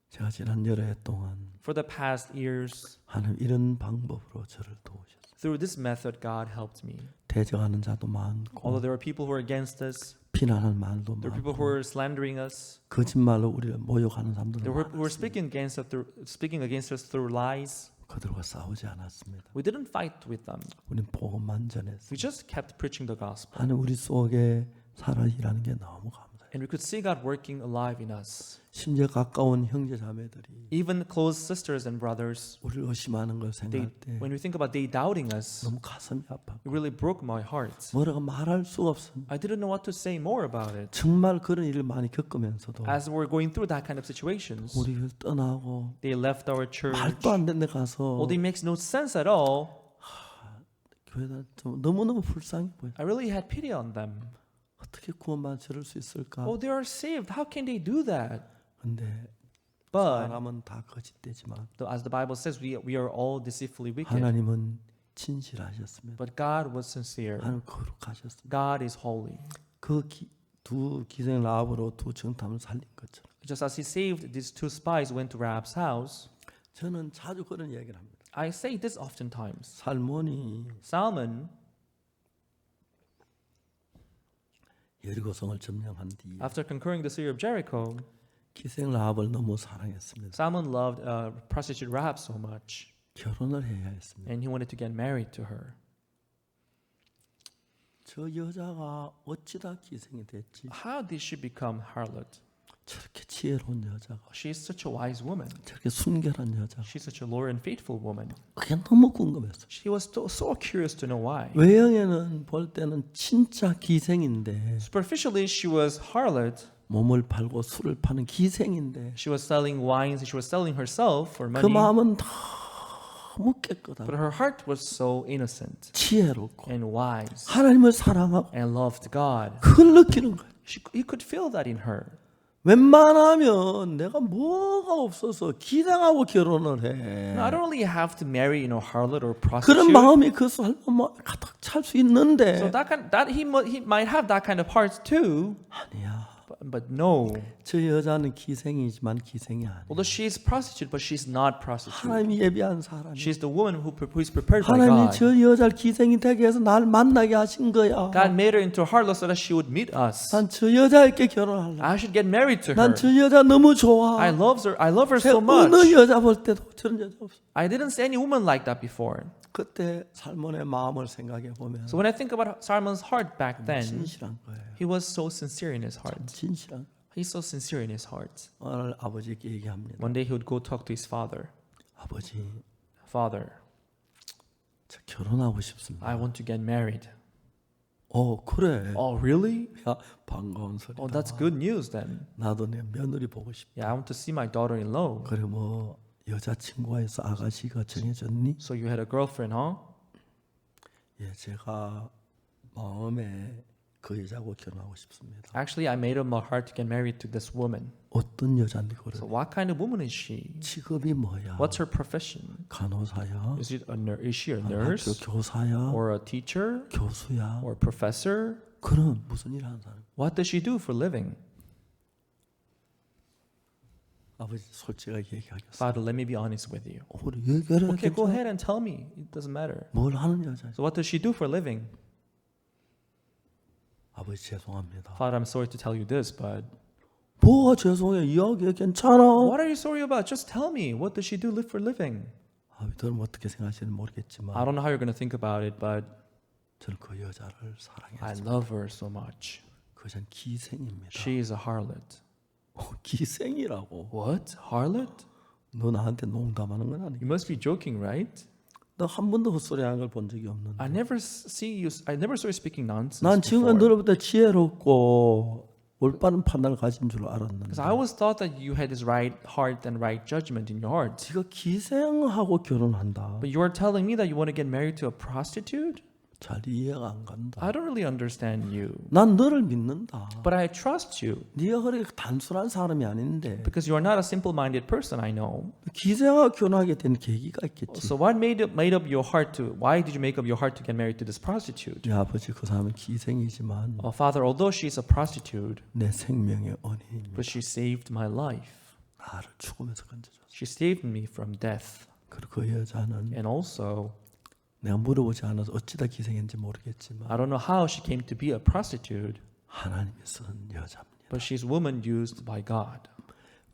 제가 지난 여러 해 동안 For the past years, 하나님 이런 방법으로 저를 도우셨어요. through this method, God helped me. 대적하는 자도 Although 많고 there were people who were against us, 비난하는 말도 there were people who 많고 were slandering us, 거짓말로 우리를 모욕하는 사람들도 there were who were 많았습니다. speaking against us through lies. 그들과 싸우지 않았습니다. We didn't fight with them. 우리는 복음만 전했습니다. We just kept preaching the gospel. 하나님 우리 속에 살아 일하는 게 너무 감사해요. And we could see God working alive in us. 심지어 가까운 형제 자매들이 Even close sisters and brothers, 우리를 의심하는 걸 생각할 때 when we think about they doubting us, 너무 가슴이 아파. it really broke my heart. 뭐라고 말할 수가 없습니다. I didn't know what to say more about it. 정말 그런 일을 많이 겪으면서도 As we're going through that kind of situations, 우리를 떠나고 they left our church. 말도 안 되는 데 가서 Well, it makes no sense at all. 교회다 좀 너무너무 불쌍해 보여. I really had pity on them. 어떻게 구원만 저럴 수 있을까? Oh, they are saved. How can they do that? 근데 But 사람은 다 거짓되지만 as the Bible says, we are all deceitfully wicked. 하나님은 진실하셨습니다. But God was sincere. 하나님 거룩하셨습니다. God is holy. 그 두 기생 라합으로 두 정탐을 살린 것처럼 Just as He saved these two spies who went to Rahab's house, 저는 자주 그런 얘기를 합니다. I say this oftentimes. 살몬이 Salmon, 여리고성을 점령한 뒤 after conquering the city of Jericho, 기생 라합을 너무 사랑했습니다. Salmon loved prostitute Rahab so much. 결혼을 해야 했습니다. and he wanted to get married to her. 저 여자가 어찌다 기생이 됐지? How did she become harlot? 저렇게 지혜로운 여자가, She's such a wise woman. 저렇게 순결한 여자가. She's such a loyal and faithful woman. 그게 너무 궁금했어. She was so curious to know why. 외형에는 볼 때는 진짜 기생인데, Superficially, she was harlot. 몸을 팔고 술을 파는 기생인데, She was selling wines and she was selling herself for 그 money. 마음은 너무 깨끗하고 But her heart was so innocent 지혜롭고 and wise 하나님을 사랑하고 and loved God. 그걸 느끼는 거예요. He could feel that in her. 웬만하면 내가 뭐가 없어서 기생하고 결혼을 해. Now, I don't really have to marry, harlot or 그런 prostitute. 마음이 그 삶에 가득 찰 수 있는데 So that he might have that kind of heart too. 아니야. But no. 저 여자는 기생이지만 기생이 아니야. Although she is prostitute, but she's not prostitute. 하나님이 예비한 사람이. She's the woman who is prepared by 하나님이 God. 저 여자를 기생이 되게 해서 날 만나게 하신 거야. God made her into a harlot so that she would meet us. 난 저 여자에게 결혼할래. I should get married to her. 난 저 여자 너무 좋아. I love her 제가 so much. 어느 여자 볼 때도 저런 여자 없어. I didn't see any woman like that before. 그때 살몬의 마음을 생각해 보면 So when I think about Solomon's heart back then, 진실한 거예요. he was so sincere in his heart. 진실한. He's so sincere in his heart. 오늘 아버지께 얘기합니다. One day he would go talk to his father. 아버지, Father, 저 결혼하고 싶습니다. I want to get married. 그래. Oh, really? 야, 반가운 소리다. Oh, that's good news then. 나도 내 며느리 보고 싶다. Yeah, I want to see my daughter-in-law. 그래 뭐 여자친구가 있어 아가씨가 정해졌니? So you had a girlfriend, huh? 예, 제가 마음에 그 여자하고 결혼하고 싶습니다. Actually, I made up my heart to get married to this woman. 어떤 여자인데 그래? So what kind of woman is she? 직업이 뭐야? What's her profession? 간호사야? Is she a 학교 nurse 교사야? or a teacher 교수야? or a professor? 그럼 무슨 일 하는 사람? What does she do for living? 아버지 솔직하게 얘기하겠습니다. Father, let me be honest with you. 우리 얘기를 Okay, go ahead and tell me. It doesn't matter. 뭘 하는 여자? So what does she do for a living? 아버지 죄송합니다. Father, I'm sorry to tell you this, but 뭐가 죄송해? 이야기해 괜찮아. what are you sorry about? Just tell me. What does she do for a living? 아버지들은 어떻게 생각하시는지 모르겠지만 I don't know how you're going to think about it, but 저는 그 여자를 I 사랑했어요. love her so much. 그 여자는 기생입니다. She is a harlot. 기생이라고. What? Harlot? 너 나한테 농담하는 건 아니야. You must be joking, right? 너 한 번도 헛소리하는 걸 본 적이 없는데. I never saw you speaking nonsense 난 지금까지 before. 너로부터 지혜롭고 올바른 판단을 가진 줄 알았는데. Because I always thought that you had this right heart and right judgment in your heart. 지가 기생하고 결혼한다. But you are telling me that you want to get married to a prostitute? 잘 이해가 안 간다. I don't really understand you. 난 너를 믿는다. But I trust you 네가 그렇게 단순한 사람이 아닌데 because you are not a simple-minded person, I know. 기생하고 결혼하게 된 계기가 있겠지. So what made up your heart to? Why did you make up your heart to get married to this prostitute? 네 아버지 그 사람은 기생이지만 Father, although she's a prostitute, 내 생명의 언인입니다. but she saved my life. 나를 죽음에서 건져줬어. She saved me from death. 그리고 그 여자는 And also, 내가 물어보지 않아서 어찌다 기생인지 모르겠지만 I don't know how she came to be a prostitute, 하나님이 쓴 여자입니다. but she's a woman used by God.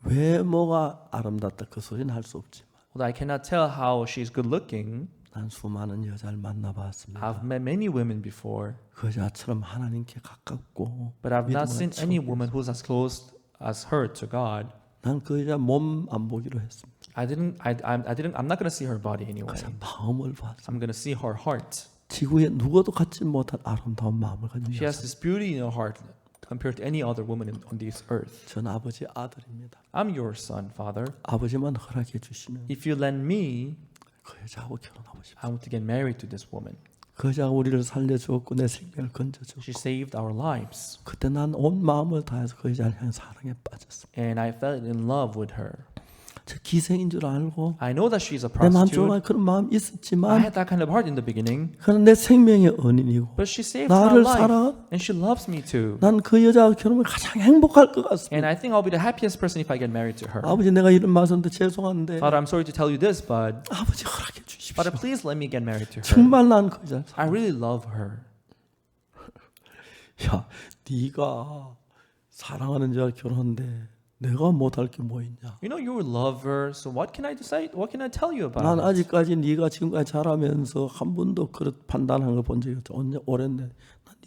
외모가 아름답다 그 소리는 할 수 없지만 Although I cannot tell how she's good looking, 난 수많은 여자를 만나봤습니다. I've met many women before, 그 여자처럼 하나님께 가깝고 but I've not seen 믿음을 any 추구해서 woman who's as close as her to God. 난 그 여자 몸 안 보기로 했습니다. I'm not going to see her body anyway. 그 여자 마음을 봤습니다. I'm going to see her heart. 지구에 누구도 갖지 못한 아름다운 마음을 가진 She has 여자. this beauty in her heart compared to any other woman on this earth. 전 아버지 아들입니다. I'm your son, Father. 아버지만 허락해 주시면 If you lend me, 그 여자하고 결혼하고 싶어요. I want to get married to this woman. 그 여자가 우리를 살려주었고 내 생명을 건져주었고 She saved our lives, 그때 난 온 마음을 다해서 그 여자를 향해 사랑에 빠졌습니다. and I fell in love with her. 저 기생인 줄 알고 I know that she's a 내 마음 prostitute. 중에 그런 마음이 I 있었지만 had that kind of heart in the beginning, 그는 내 생명의 은인이고 but she saved my 나를 life, 사랑 and she loves me too. 난 그 여자와 결혼을 가장 행복할 것 같습니다. And I think I'll be the happiest person if I get married to her. 아버지 내가 이런 말씀도 죄송한데 Father, I'm sorry to tell you this, but 아버지 허락해 주십시오. Father, please let me get married to her. 정말 난 그 여자를 I really love her. 야 네가 사랑하는 여자 결혼한데 내가 못할 게 뭐 있냐? You know you're a lover, so what can I decide? What can I tell you about 난 it? 아직까지 네가 지금까지 자라면서 한 번도 그렇 판단한 걸 본 적이 없어. 언제 오랜데.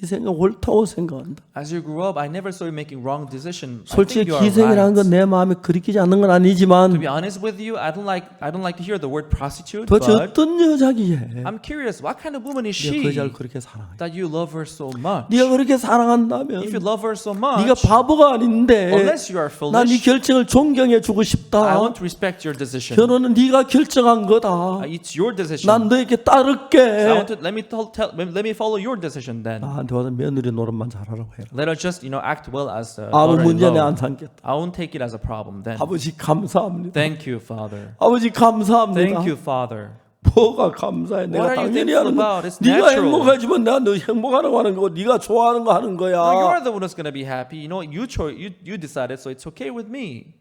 네 생각 옳다고 생각한다. As you grew up, I never saw you making wrong decision. I 솔직히 think you are 기생이라는 건 right. 내 마음에 그리끼지 않는 건 To 아니지만 be honest with you, I don't like to hear the word prostitute, 도대체 but 어떤 여자기에 I'm curious, what kind of woman is 네가 그 she 여자를 그렇게 사랑해? that you love her so much? 네가 그렇게 사랑한다면 If you love her so 네가 much, 바보가 아닌데 unless you are 난 네 foolish, 결정을 존경해 주고 I 싶다. want to respect your decision. 결혼은 네가 결정한 거다. It's your decision. 난 너에게 I 따를게. want to let me follow your decision then. 나한테 와서 며느리 노릇만 잘하라고 해라. Let us just act well as a 아무 문제 내 daughter-in-law. 안 삼겠다. I won't take it as a problem then. 아버지 감사합니다. Thank you, Father. 아버지 감사합니다. Thank you, Father. 뭐가 감사해? 내가 What are you 당연히 thankful 하는 about? 거. It's 네가 natural. 행복하지만 내가 너 행복하라고 하는 거고 네가 좋아하는 거 하는 거야. No, you're the one who's gonna be happy. You know, you decided, so it's okay with me.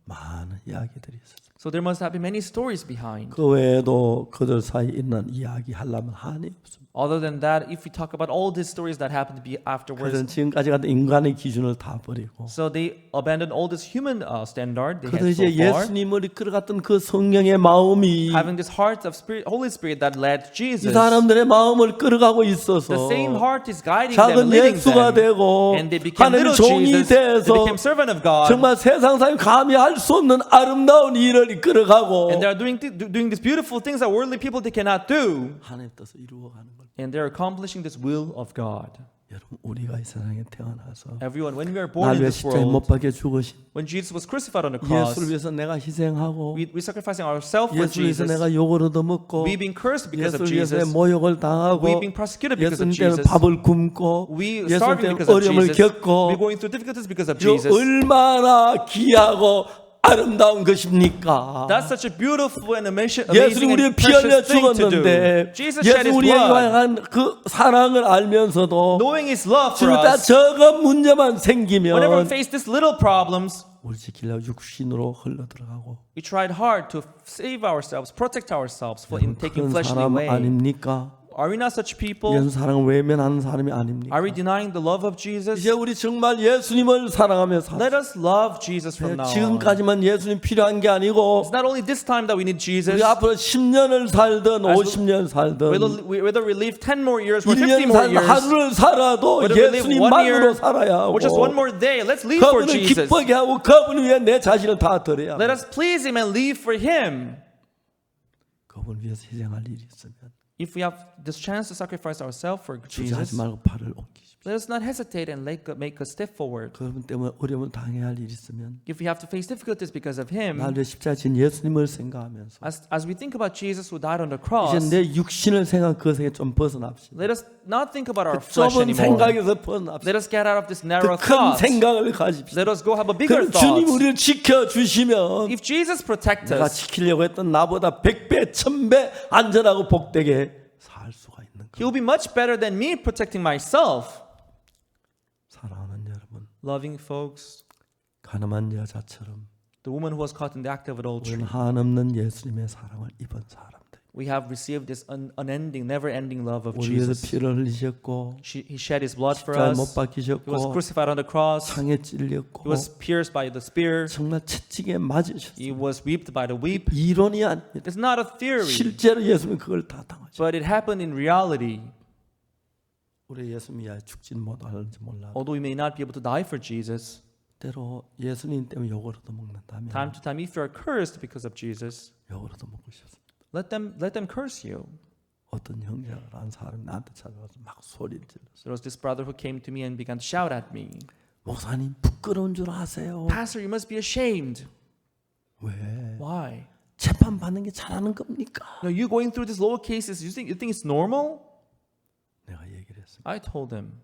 많은 이야기들이 있어. So there must have been many stories behind. 그 외에도 그들 사이 있는 이야기 하려면 한이 없습니다. Other than that, if we talk about all these stories that happened to be afterwards, 그들은 지금까지 같은 인간의 기준을 다 버리고 so they abandoned all this human standard they 그들 had so 이제 far, 예수님을 이끌어갔던 그 성령의 마음이 having this heart of spirit, Holy Spirit that led 이 Jesus. 사람들의 마음을 끌어가고 있어서 The same heart is guiding them, 작은 leading 예수가 them, 되고 and they became 하늘의 little 종이 Jesus. They 돼서 became servant of God, 정말 세상 사람이 감히 할 수 없는 아름다운 일을 이끌어가고 and they are doing these beautiful things that worldly people they cannot do, 하나님 뜻을 이루어가는 걸. and they are accomplishing this will of God. 여러분 우리가 이 세상에 태어나서 Everyone, when we are born 날 in 위해 this 십자가에 못 world, 박혀 죽으신 when Jesus was crucified on the cross, 예수를 위해서 내가 희생하고 we sacrificing ourselves for 예수를 위해서 Jesus. 내가 욕을 얻어먹고 We being cursed because of 예수를 위해서 Jesus. 모욕을 당하고 We being persecuted because of 예수님 때문에 Jesus. 밥을 굶고 We 예수님 때문에 starving because of 어려움을 Jesus. 겪고 We going through difficulties because of 저 Jesus. 얼마나 귀하고 아름다운 것입니까? That's such a beautiful and amazing 예수님 우리의 and 피 흘려 precious thing to do. 죽었는데 Jesus shed 예수 His 우리에게 blood, 향한 그 사랑을 알면서도 knowing His love for 주다 us. 저거 문제만 Whenever we 생기면 face these little problems, 우리 지키려고 육신으로 흘러 들어가고 we tried hard to save ourselves, protect ourselves in taking 그런 fleshly 사람 way. 아닙니까? Are we not such people? 예수 사랑을 외면하는 사람이 아닙니까? Are we denying the love of Jesus? 이제 우리 정말 예수님을 사랑하며 삽시다. Let us love Jesus from now on. 지금까지만 예수님 필요한 게 아니고 It's not only this time that we need Jesus. 우리 앞으로 10년을 살든 As 50년 살든 Whether we live 10 more years or 50 1년 more 살든 years, 하루를 살아도 whether we live one 예수님만으로 year 살아야 하고 or just one more day, let's live for 그분을 Jesus. 기쁘게 하고 그분 위해 내 자신을 다 드려야 Let 하고 us please Him and live for Him. 그분 위해서 희생할 일이 있으면 If we have this chance to sacrifice ourselves for 주저하지 Jesus, 말고 발을 옮기십시오. let us not hesitate and make a step forward. 그분 때문에 어려움을 당해야 할 일이 있으면 If we have to face difficulties because of Him, 날 위해 십자가 진 예수님을 생각하면서 as we think about Jesus who died on the 이제 cross, 내 육신을 생각 그것에 좀 벗어납시다. let us not think about our flesh 좁은 anymore. 생각에서 벗어납시다. Let us get out of this narrow 큰 thought. 생각을 가집시다. Let us go have a bigger 그럼 주님 thought. 우리를 지켜주시면 If Jesus protects 내가 us, 지키려고 했던 나보다 100배, 1000배 안전하고 복되게 살 수가 있는 He will 거예요. be much better than me protecting myself. 사랑하는 여러분, Loving folks, 가늠한 여자처럼 the woman who was caught in the act of adultery. 우리는 한없는 예수님의 사랑을 입은 사람들. We have received this unending, never-ending love of 우리 위해서 Jesus. 피를 흘리셨고 He shed His blood for 십자가에 us. 못 He was 박히셨고 crucified on the cross. 창에 He 찔렸고 was pierced by the spear. 정말 채찍에 He 맞으셨어요. was whipped by the whip. 이론이 아닙니다. It's not a theory, 실제로 예수님은 그걸 다 당하셨어요. but it happened in reality. 우리 예수님이 죽진 못하는지 몰라도 Although we may not be able to die for Jesus, 때로 예수님 때문에 욕을 얻어먹는다면 time to time, if you are cursed because of Jesus, 욕을 얻어먹고 싶습니다. let them curse you. 어떤 형제가 한 사람이 나한테 찾아와서 막 소리를 질렀어요. There was this brother who came to me and began to shout at me, 목사님 부끄러운 줄 아세요? Pastor, you must be ashamed. 왜? Why? 재판 받는 게 잘하는 겁니까? No, you going through these lower cases, you think it's normal? 내가 얘기를 했습니다. I told him,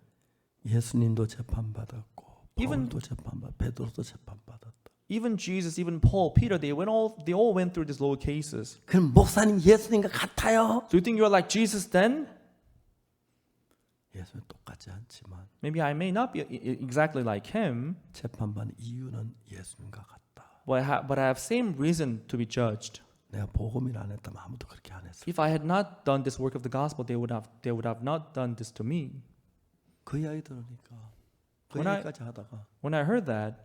예수님도 재판 받았고 Even- 바울도 재판 받, 베드로도 재판 받았다. even Jesus, even Paul, Peter, they all went through these lower cases. 그럼 목사님 예수님과 같아요? Do you think you're like Jesus then? 예수님 똑같지 않지만 Maybe I may not be exactly like him, 재판 받는 이유는 예수님과 같다. but I have same reason to be judged. 내가 복음을 안 했다면 아무도 그렇게 안 했어. If I had not done this work of the gospel, they would have not done this to me. 그 이야기 들으니까 그 When I- 얘기까지 하다가 When I heard that,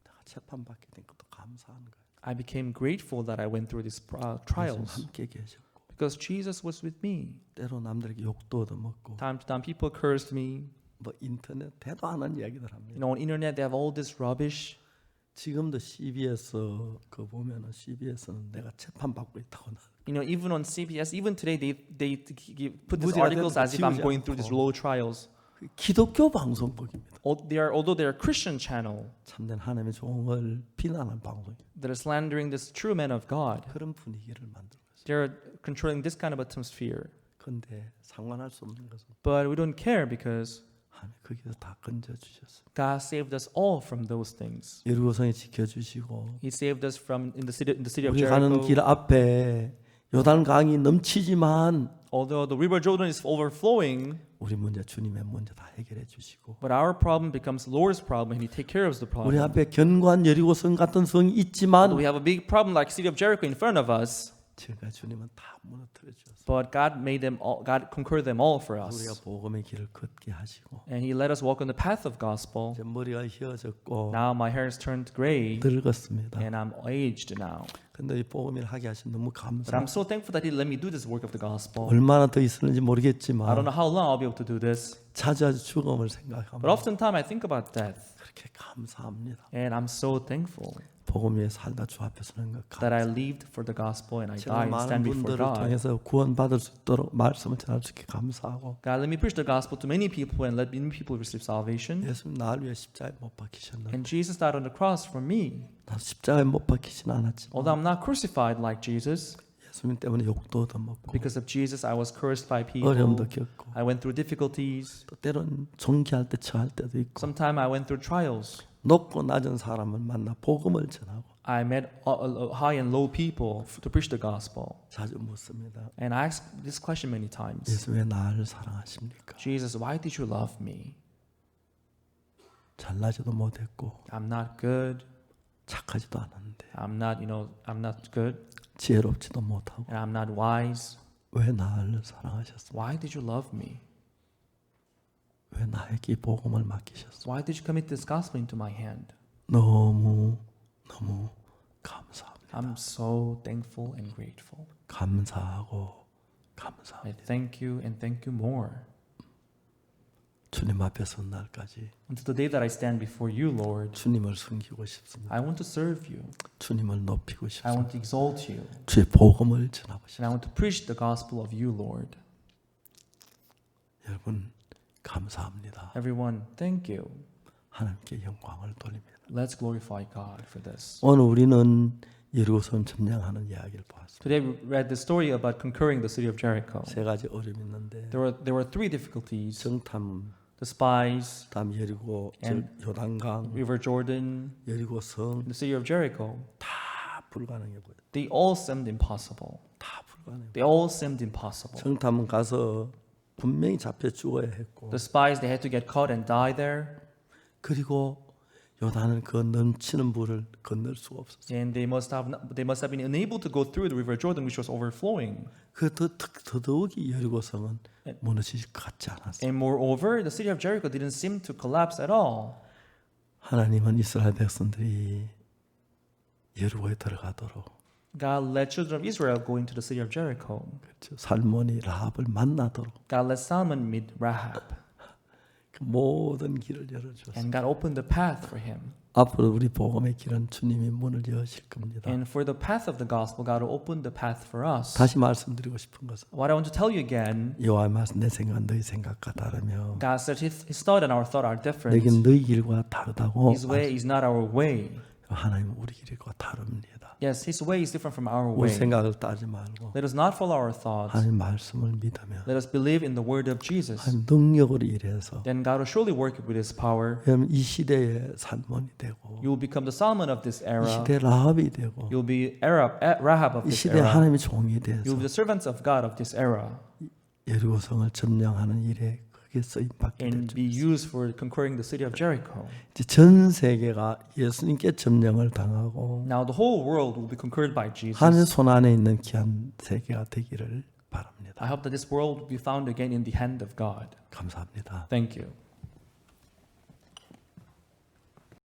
내가 내가 재판받게 된 것도 감사한 거예요. I became grateful that I went through these 예수님 trials 함께 계셨고 because Jesus was with me. 때로 남들에게 욕도 얻어먹고 Time to time, people cursed me. 뭐 인터넷 대도 안 하는 이야기들 합니다. You know, on internet they have all this rubbish. 지금도 CBS 그 보면은 CBS는 내가 재판받고 있다고 나. You know, even on CBS, even today, put these 무지가 articles 되는 as if I'm 지우지 going through these 않고. low trials. 기독교 방송국입니다. Although they are a Christian channel, 참된 하나님의 종을 비난하는 방송이에요. that are slandering this true man of God. 그런 분위기를 만들고 있어요. They're controlling this kind of atmosphere. 그런데 상관할 수 없는 것은 But we don't care because 하나님 거기서 다 건져 주셨어요. God saved us all from those things. 여리고성에 지켜주시고 He saved us from in the city of 우리 가는 Jericho. 길 앞에 요단 강이 넘치지만 Although the river Jordan is overflowing, 우리 문제 주님의 문제 다 해결해 주시고 but our problem becomes Lord's problem, and He take care of the 우리 problem. 앞에 견고한 여리고성 같은 성이 있지만 We have a big problem like city of Jericho in front of us, 제가 주님은 다 무너뜨려 주셨어요. but God made them all. God conquered them all for 우리가 us, 복음의 길을 걷게 하시고 and He let us walk on the path of gospel. 이제 머리가 휘어졌고 Now my hair has turned gray, 늙었습니다. and I'm aged now. 근데 이 복음을 하게 하신 너무 But 감사. I'm so thankful that He let me do this work of the gospel. 얼마나 더 있을는지 I don't 모르겠지만 know how long I'll be able to do this, 자주 죽음을 but 생각하면 oftentimes I think about death, 그렇게 감사합니다. and I'm so thankful 복음 위에 살다 주 앞에 서는 것 that I 감사. lived for the gospel and I 제가 died and 많은 stand before 분들을 God. 통해서 구원받을 수 있도록 말씀을 전할 수 있게 감사하고 God, let me preach the gospel to many people and let many people receive salvation. 예수님 나를 위해 십자가에 못 박히셨는데 And Jesus died on the cross for me. 나 십자가에 못 박히진 않았지만 Although I'm not crucified like Jesus, 예수님 때문에 욕도 얻어먹고 because of Jesus, I was cursed by people. 어려움도 겪고 I went through difficulties. 또 때론 종기할 때 처할 때도 있고 Sometimes I went through trials. 높고 낮은 사람을 만나 복음을 전하고 I met high and low people to preach the gospel. 자주 묻습니다. And I asked this question many times. 예수 왜 나를 사랑하십니까? Jesus, why did you love me? 잘나지도 못했고 I'm not good. 착하지도 않았는데 I'm not good. 지혜롭지도 못하고 And I'm not wise. 왜 나를 사랑하셨습니까? Why did you love me? 왜 나에게 이 복음을 맡기셨습니까? Why did you commit this gospel into my hand? 너무 감사합니다. I'm so thankful and grateful. 감사하고 I 감사합니다. thank you and thank you more. 주님 앞에 선 날까지 Until the day that I stand before you, Lord, 주님을 섬기고 싶습니다. I want to serve you. 주님을 높이고 I 싶습니다. want to exalt you. 주의 복음을 전하고 And I 싶습니다. want to preach the gospel of you, Lord. 여러분 감사합니다. Everyone, thank you. 하나님께 영광을 돌립니다. Let's glorify God for this. 오늘 우리는 예루살렘 점령하는 이야기를 보았습니다. Today we read the story about conquering the city of Jericho. 세 가지 어려움이 있는데 There were three difficulties: 정탐, the spies, 다음 여리고, And 요단강, River Jordan, 여리고 성 the city of Jericho. 다 불가능해 보여. They all seemed impossible. 다 불가능해. They all seemed impossible. 정탐은 가서 분명히 잡혀 죽어야 했고, The spies, they had to get caught and die there. 그리고 요단은 그 넘치는 물을 건널 수가 없었어요. And they must have been unable to go through the river Jordan, which was overflowing. 그 더더욱이 여리고성은 무너질 것 같지 않았어요. And moreover, the city of Jericho didn't seem to collapse at all. 하나님은 이스라엘 백성들이 여리고에 들어가도록 God let children of Israel go into the city of Jericho. 그렇죠. 살몬이 라합을 만나도록 God let Salmon meet Rahab. 그 모든 길을 열어주었어요. And God opened the path for him. 앞으로 우리 복음의 길은 주님이 문을 여실 겁니다. And for the path of the gospel, God will open the path for us. 다시 말씀드리고 싶은 것은 What I want to tell you again, 여호와의 말씀 내 생각 너희 생각과 다르며 God said His thought and our thought are different. 내게 너희 길과 다르다고. His way is not our way. 하나님 우리 길과 다릅니다. Yes, His way is different from our 우리 way. 생각을 따지 말고 Let us not follow our thoughts. 하나님 말씀을 믿으며 Let us believe in the word of Jesus. 하나님 능력으로 일해서 Then God will surely work with His power. 여러분 이 시대의 살몬이 되고 You will become the Salmon of this 이 era. 시대 라합이 되고 You'll be Rahab of 이 this 시대 era. 하나님의 종이 You'll 돼서 be the servants of God of this era. 여리고성을 점령하는 일에 크게 쓰임 받게 And be 되죠. used for conquering the city of Jericho. 이제 전 세계가 예수님께 점령을 당하고 Now the whole world will be conquered by 하나님 Jesus. 손 안에 있는 귀한 세계가 되기를 바랍니다. I hope that this world will be found again in the hand of God. 감사합니다. Thank you.